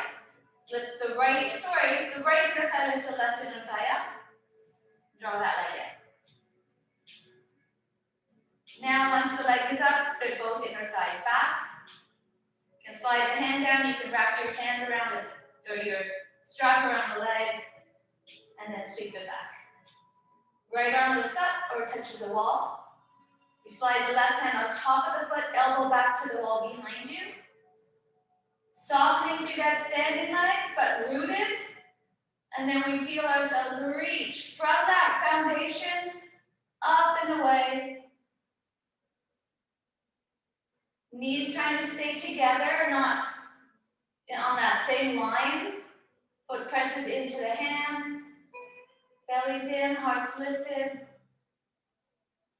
Lift the right inner thigh, lift the left inner thigh up. Draw that leg in. Now, once the leg is up, split both inner thighs back. You can slide the hand down, you can wrap your hand around it, or your strap around the leg, and then sweep it back. Right arm lifts up or touches the wall. You slide the left hand on top of the foot, elbow back to the wall behind you. Softening through that standing leg, but rooted. And then we feel ourselves reach from that foundation up and away. Knees trying to stay together, not on that same line. Foot presses into the hand. Belly's in, heart's lifted.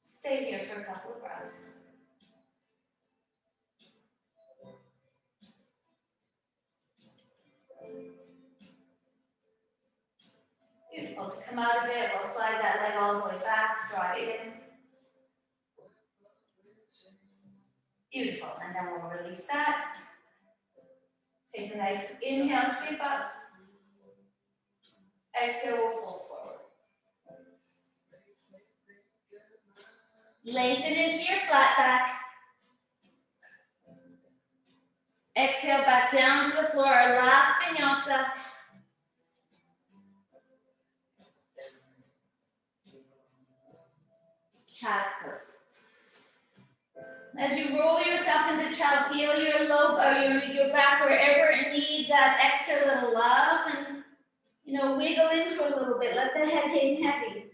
Stay here for a couple of breaths. Beautiful. To come out of it, we'll slide that leg all the way back, draw it in. Beautiful. And then we'll release that. Take a nice inhale, sweep up. Exhale, we'll fold forward. Lengthen into your flat back. Exhale back down to the floor, our last vinyasa. Child's pose. As you roll yourself into child, feel your low or your back wherever it needs that extra little love, and wiggle into it a little bit. Let the head hang heavy.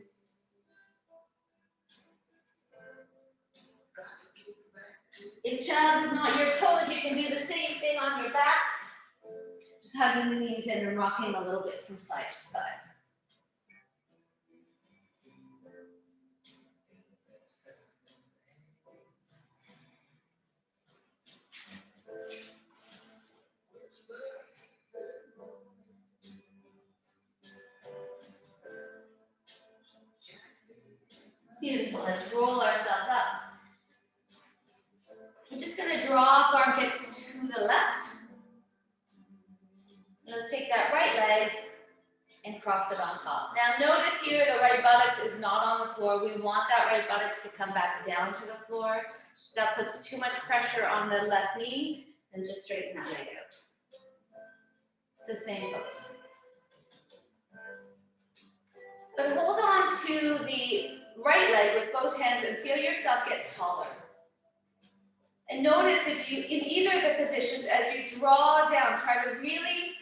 If child is not your pose, you can do the same thing on your back. Just hugging the knees in and rocking a little bit from side to side. Beautiful. Let's roll ourselves up. We're just going to drop our hips to the left. Let's take that right leg and cross it on top. Now notice here the right buttocks is not on the floor. We want that right buttocks to come back down to the floor. That puts too much pressure on the left knee, and just straighten that leg out. It's the same pose. But hold on to the right leg with both hands and feel yourself get taller. And notice if you, in either of the positions, as you draw down, try to really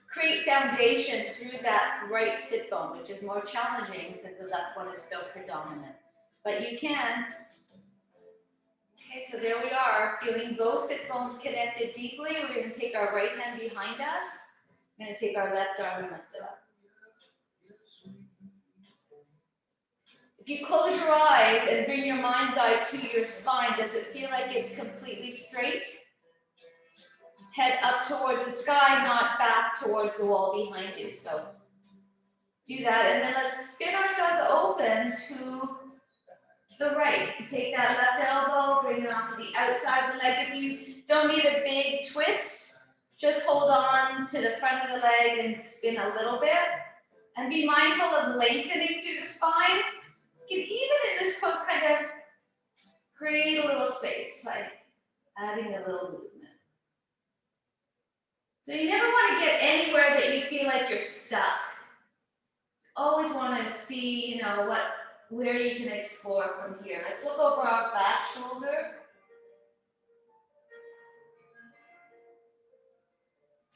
create foundation through that right sit bone, which is more challenging because the left one is so predominant. But you can. Okay, so there we are, feeling both sit bones connected deeply. We're going to take our right hand behind us. We're going to take our left arm and lift it up. If you close your eyes and bring your mind's eye to your spine, does it feel like it's completely straight? Head up towards the sky, not back towards the wall behind you. So do that, and then let's spin ourselves open to the right. Take that left elbow, bring it onto the outside of the leg. If you don't need a big twist, just hold on to the front of the leg and spin a little bit. And be mindful of lengthening through the spine. You can even in this pose kind of create a little space by adding a little movement. So you never want to get anywhere that you feel like you're stuck. Always want to see, where you can explore from here. Let's look over our back shoulder.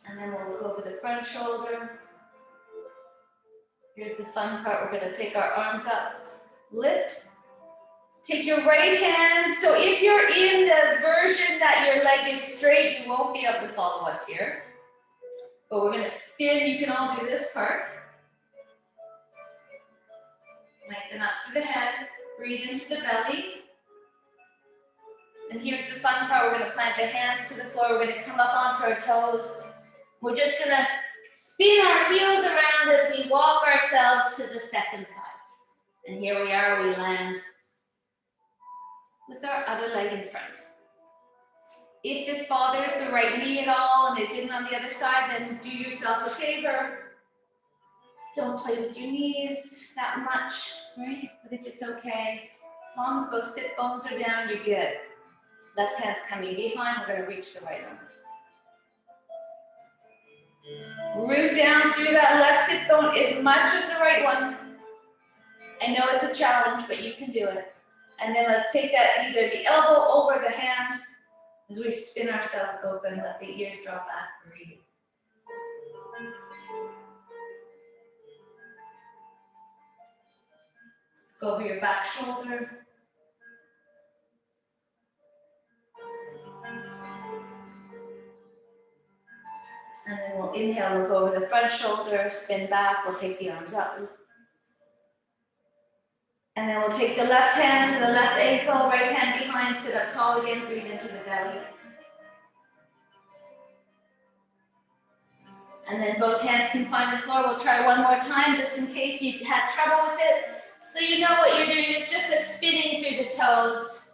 And then we'll look over the front shoulder. Here's the fun part. We're going to take our arms up, lift. Take your right hand. So if you're in the version that your leg is straight, you won't be able to follow us here. But we're going to spin. You can all do this part. Lengthen up through the head. Breathe into the belly. And here's the fun part. We're going to plant the hands to the floor. We're going to come up onto our toes. We're just going to spin our heels around as we walk ourselves to the second side. And here we are. We land with our other leg in front. If this bothers the right knee at all and it didn't on the other side, then do yourself a favor. Don't play with your knees that much, right? But if it's okay, as long as both sit bones are down, you're good. Left hand's coming behind, we're gonna reach the right arm. Root down through that left sit bone as much as the right one. I know it's a challenge, but you can do it. And then let's take that, either the elbow over the hand, as we spin ourselves open, let the ears drop back, breathe. Go over your back shoulder. And then we'll inhale, look over the front shoulder, spin back, we'll take the arms up. And then we'll take the left hand to the left ankle, right hand behind, sit up tall again, breathe into the belly. And then both hands can find the floor. We'll try one more time just in case you had trouble with it. So you know what you're doing, it's just a spinning through the toes.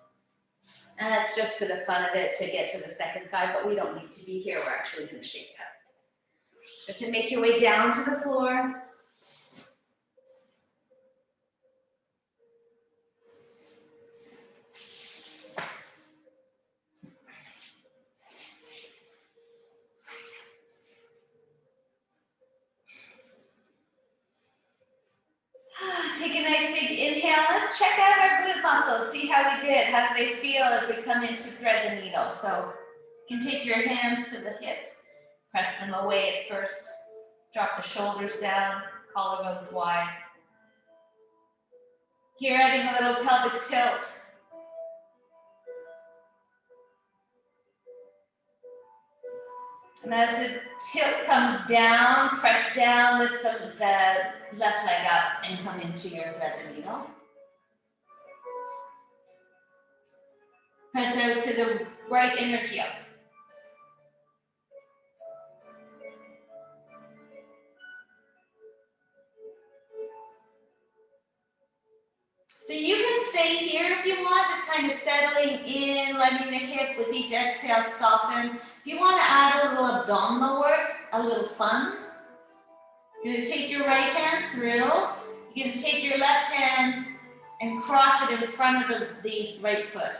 And that's just for the fun of it to get to the second side, but we don't need to be here. We're actually gonna shake it up. So to make your way down to the floor. Take a nice big inhale. Let's check out our glute muscles. See how we did. How do they feel as we come in to thread the needle? So you can take your hands to the hips. Press them away at first. Drop the shoulders down. Collarbones wide. Here, adding a little pelvic tilt. And as the tilt comes down, press down, lift the left leg up and come into your thread the needle. Press out to the right inner heel. So you can stay here if you want, just kind of settling in, letting the hip with each exhale soften. If you want to add a little abdominal work, a little fun, you're going to take your right hand through. You're going to take your left hand and cross it in front of the right foot.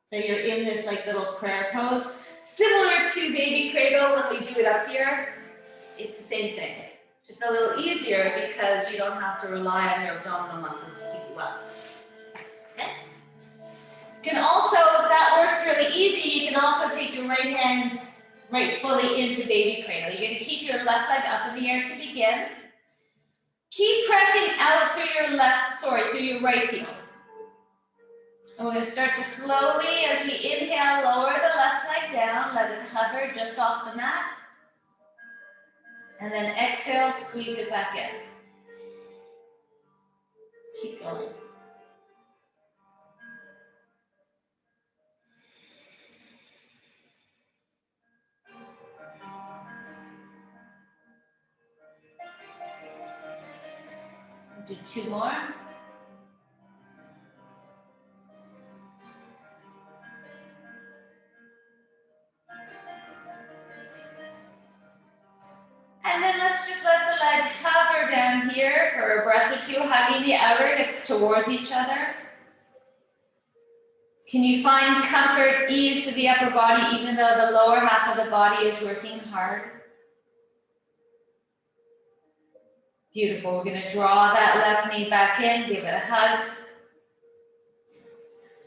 So you're in this like little prayer pose. Similar to baby cradle when we do it up here. It's the same thing. Just a little easier because you don't have to rely on your abdominal muscles to keep you up. Okay? You can also, if that works really easy, you can also take your right hand right fully into baby cradle. You're going to keep your left leg up in the air to begin. Keep pressing out through through your right heel. And we're going to start to slowly, as we inhale, lower the left leg down, let it hover just off the mat. And then exhale, squeeze it back in. Keep going. Do 2 more. And then let's just let the leg hover down here for a breath or 2, hugging the outer hips towards each other. Can you find comfort, ease to the upper body even though the lower half of the body is working hard? Beautiful. We're going to draw that left knee back in, give it a hug.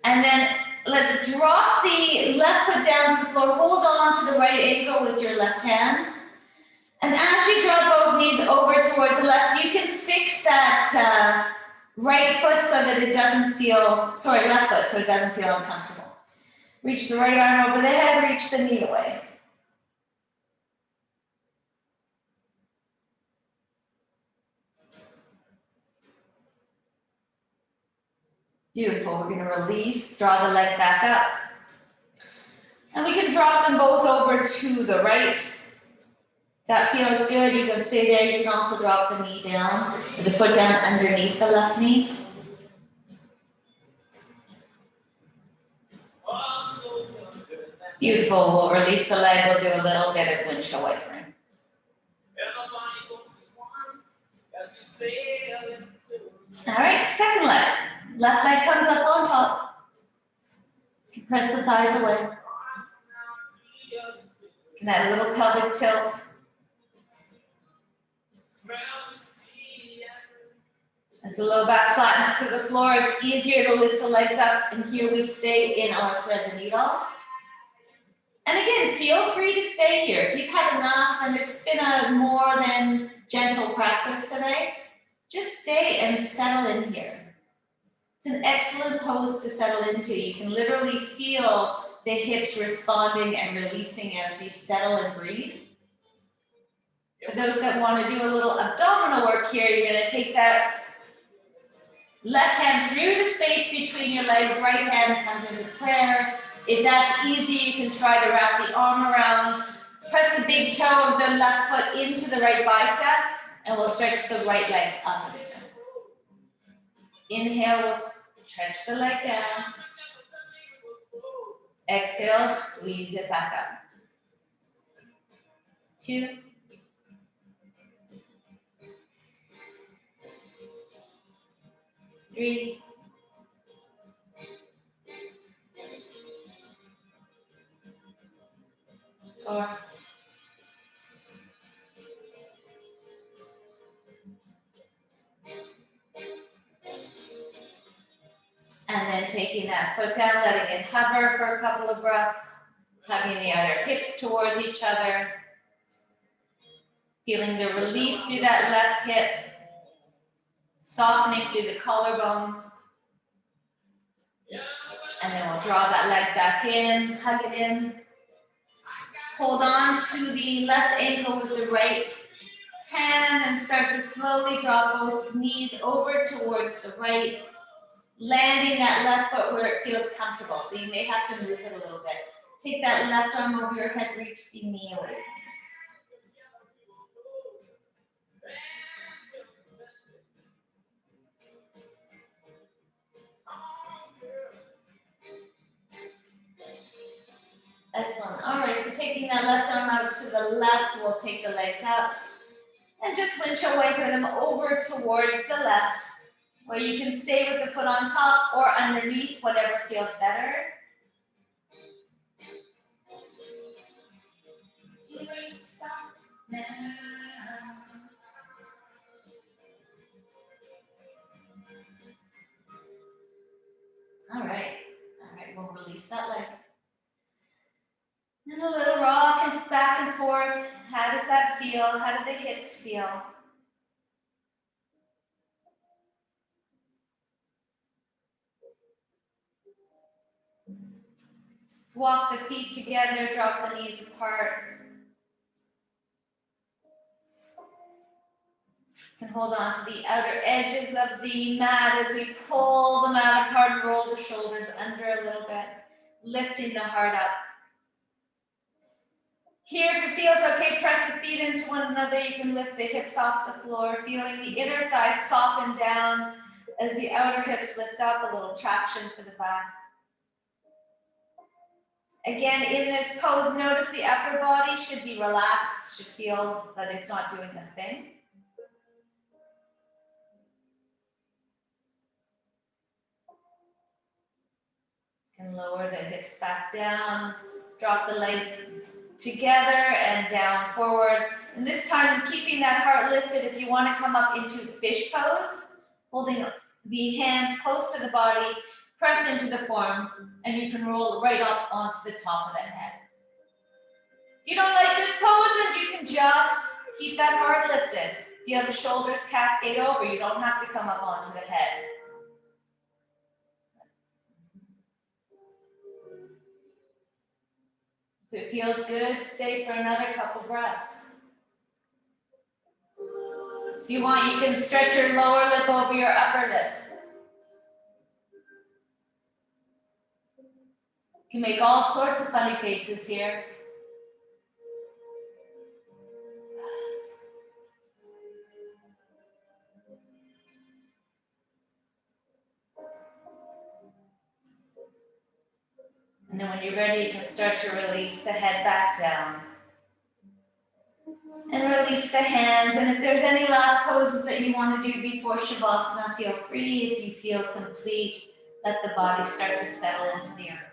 And then let's drop the left foot down to the floor. Hold on to the right ankle with your left hand. And as you drop both knees over towards the left, you can fix that right foot so that it doesn't feel, left foot so it doesn't feel uncomfortable. Reach the right arm over the head, reach the knee away. Beautiful, we're gonna release, draw the leg back up. And we can drop them both over to the right. That feels good, you can stay there. You can also drop the knee down, or the foot down underneath the left knee. Beautiful, we'll release the leg, we'll do a little bit of windshield wipering. All right, second leg. Left leg comes up on top. Press the thighs away. Can add a little pelvic tilt. As the low back flattens to the floor, it's easier to lift the legs up, and here we stay in our thread the needle. And again, feel free to stay here. If you've had enough and it's been a more than gentle practice today, just stay and settle in here. It's an excellent pose to settle into. You can literally feel the hips responding and releasing as you settle and breathe. For those that want to do a little abdominal work here, you're going to take that left hand through the space between your legs, right hand comes into prayer. If that's easy, you can try to wrap the arm around. Press the big toe of the left foot into the right bicep, and we'll stretch the right leg up again. Inhale, we'll stretch the leg down. Exhale, squeeze it back up. 2. 3. 4. And then taking that foot down, letting it hover for a couple of breaths, hugging the outer hips towards each other, feeling the release through that left hip, softening through the collarbones. And then we'll draw that leg back in, hug it in. Hold on to the left ankle with the right hand and start to slowly drop both knees over towards the right, landing that left foot where it feels comfortable. So you may have to move it a little bit. Take that left arm over your head, reach the knee away. Excellent. All right, so taking that left arm out to the left, we'll take the legs up. And just windshield wiper them over towards the left, or you can stay with the foot on top or underneath, whatever feels better. Stop now. All right, we'll release that leg. And a little rock and back and forth. How does that feel? How do the hips feel? Let's walk the feet together, drop the knees apart. You can hold on to the outer edges of the mat as we pull the mat apart and roll the shoulders under a little bit, lifting the heart up. Here, if it feels okay, press the feet into one another. You can lift the hips off the floor, feeling the inner thighs soften down as the outer hips lift up, a little traction for the back. Again, in this pose, notice the upper body should be relaxed, should feel that it's not doing a thing. You can lower the hips back down, drop the legs together and down forward. And this time, keeping that heart lifted, if you want to come up into fish pose, holding the hands close to the body, press into the forms, and you can roll right up onto the top of the head. If you don't like this pose, then you can just keep that heart lifted. Feel the shoulders cascade over. You don't have to come up onto the head. If it feels good, stay for another couple breaths. If you want, you can stretch your lower lip over your upper lip. You can make all sorts of funny faces here. And then when you're ready, you can start to release the head back down. And release the hands. And if there's any last poses that you want to do before Shavasana, feel free. If you feel complete, let the body start to settle into the earth.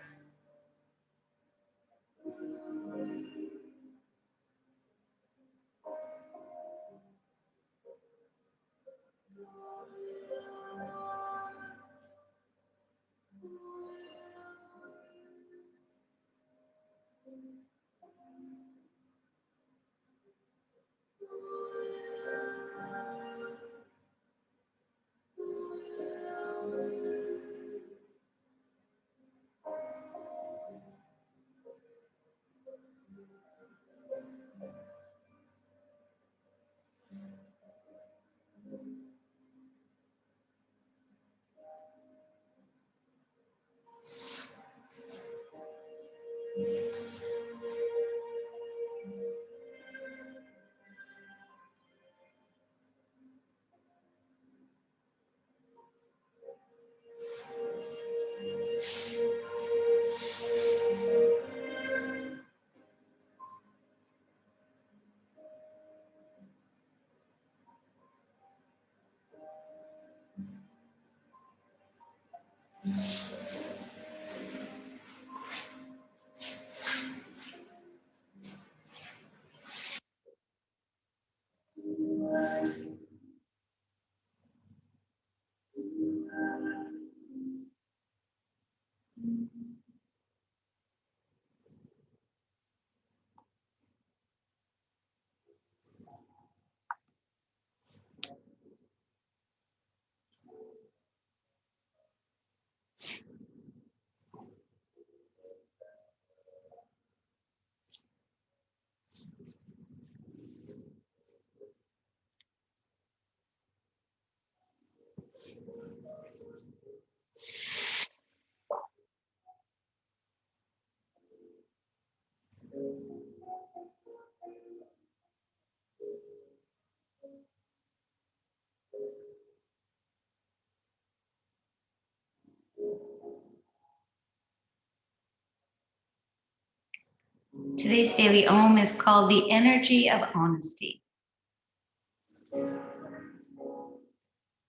Today's daily Om is called the energy of honesty.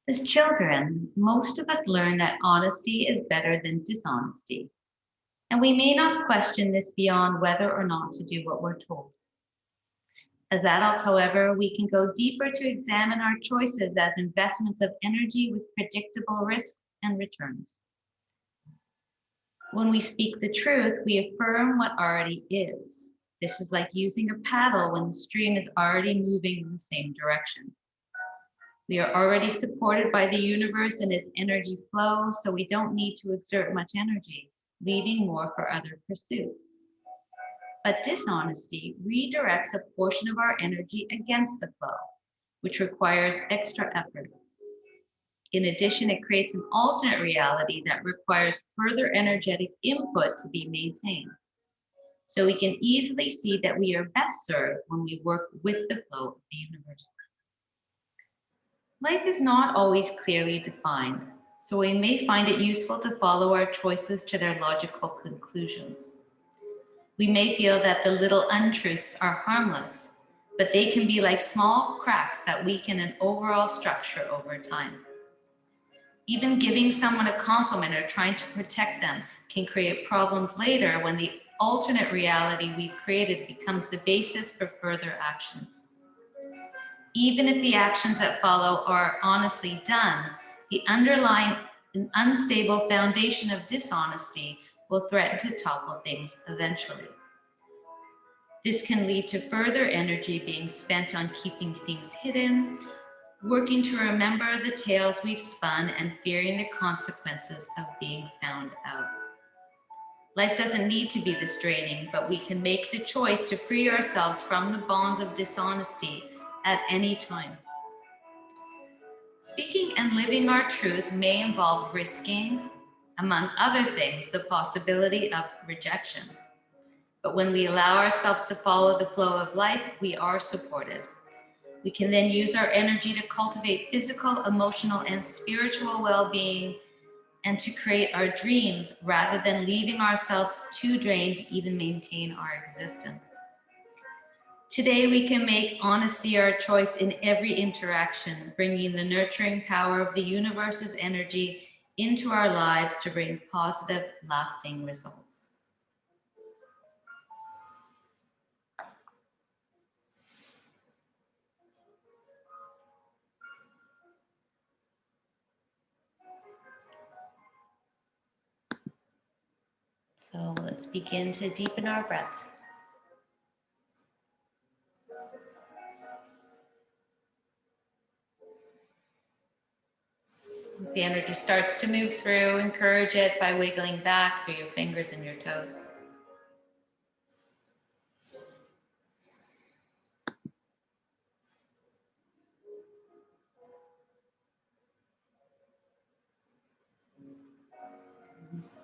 As children, most of us learn that honesty is better than dishonesty, and we may not question this beyond whether or not to do what we're told. As adults, however, we can go deeper to examine our choices as investments of energy with predictable risks and returns. When we speak the truth, we affirm what already is. This is like using a paddle when the stream is already moving in the same direction. We are already supported by the universe and its energy flow, so we don't need to exert much energy, leaving more for other pursuits. But dishonesty redirects a portion of our energy against the flow, which requires extra effort. In addition, it creates an alternate reality that requires further energetic input to be maintained. So we can easily see that we are best served when we work with the flow of the universe. Life is not always clearly defined, so we may find it useful to follow our choices to their logical conclusions. We may feel that the little untruths are harmless, but they can be like small cracks that weaken an overall structure over time. Even giving someone a compliment or trying to protect them can create problems later when the alternate reality we've created becomes the basis for further actions. Even if the actions that follow are honestly done, the underlying unstable foundation of dishonesty will threaten to topple things eventually. This can lead to further energy being spent on keeping things hidden, working to remember the tales we've spun, and fearing the consequences of being found out. Life doesn't need to be this draining, but we can make the choice to free ourselves from the bonds of dishonesty at any time. Speaking and living our truth may involve risking, among other things, the possibility of rejection. But when we allow ourselves to follow the flow of life, we are supported. We can then use our energy to cultivate physical, emotional, and spiritual well-being and to create our dreams rather than leaving ourselves too drained to even maintain our existence. Today, we can make honesty our choice in every interaction, bringing the nurturing power of the universe's energy into our lives to bring positive, lasting results. So let's begin to deepen our breath. As the energy starts to move through, encourage it by wiggling back through your fingers and your toes.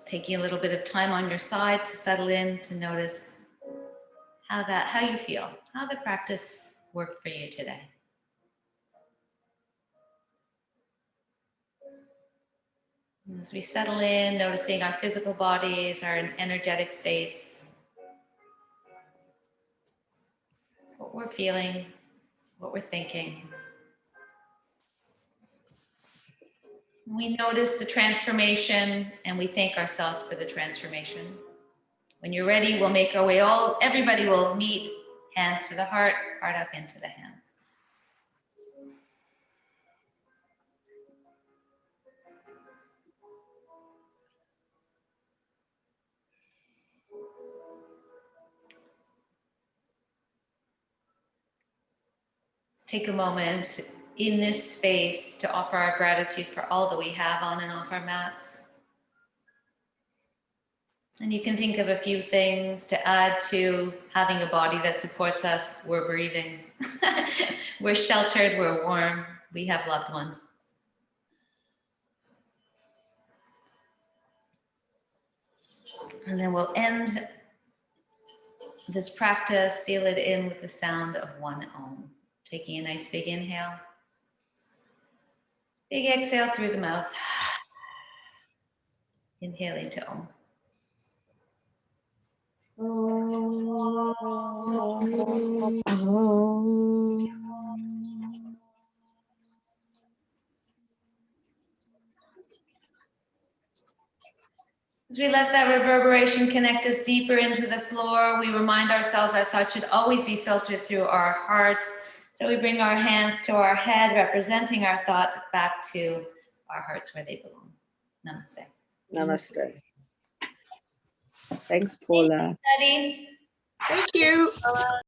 Taking a little bit of time on your side to settle in, to notice how you feel, how the practice worked for you today. As we settle in, noticing our physical bodies, our energetic states, what we're feeling, what we're thinking. We notice the transformation and we thank ourselves for the transformation. When you're ready, we'll make our way everybody will meet, hands to the heart up into the hands. Take a moment in this space to offer our gratitude for all that we have on and off our mats. And you can think of a few things to add to having a body that supports us. We're breathing. We're sheltered, we're warm, we have loved ones. And then we'll end this practice, seal it in with the sound of one Om. Taking a nice big inhale. Big exhale through the mouth. Inhaling to Om. As we let that reverberation connect us deeper into the floor, we remind ourselves our thoughts should always be filtered through our hearts. So we bring our hands to our head, representing our thoughts back to our hearts where they belong. Namaste. Namaste. Thanks, Paula. Eddie. Thank you.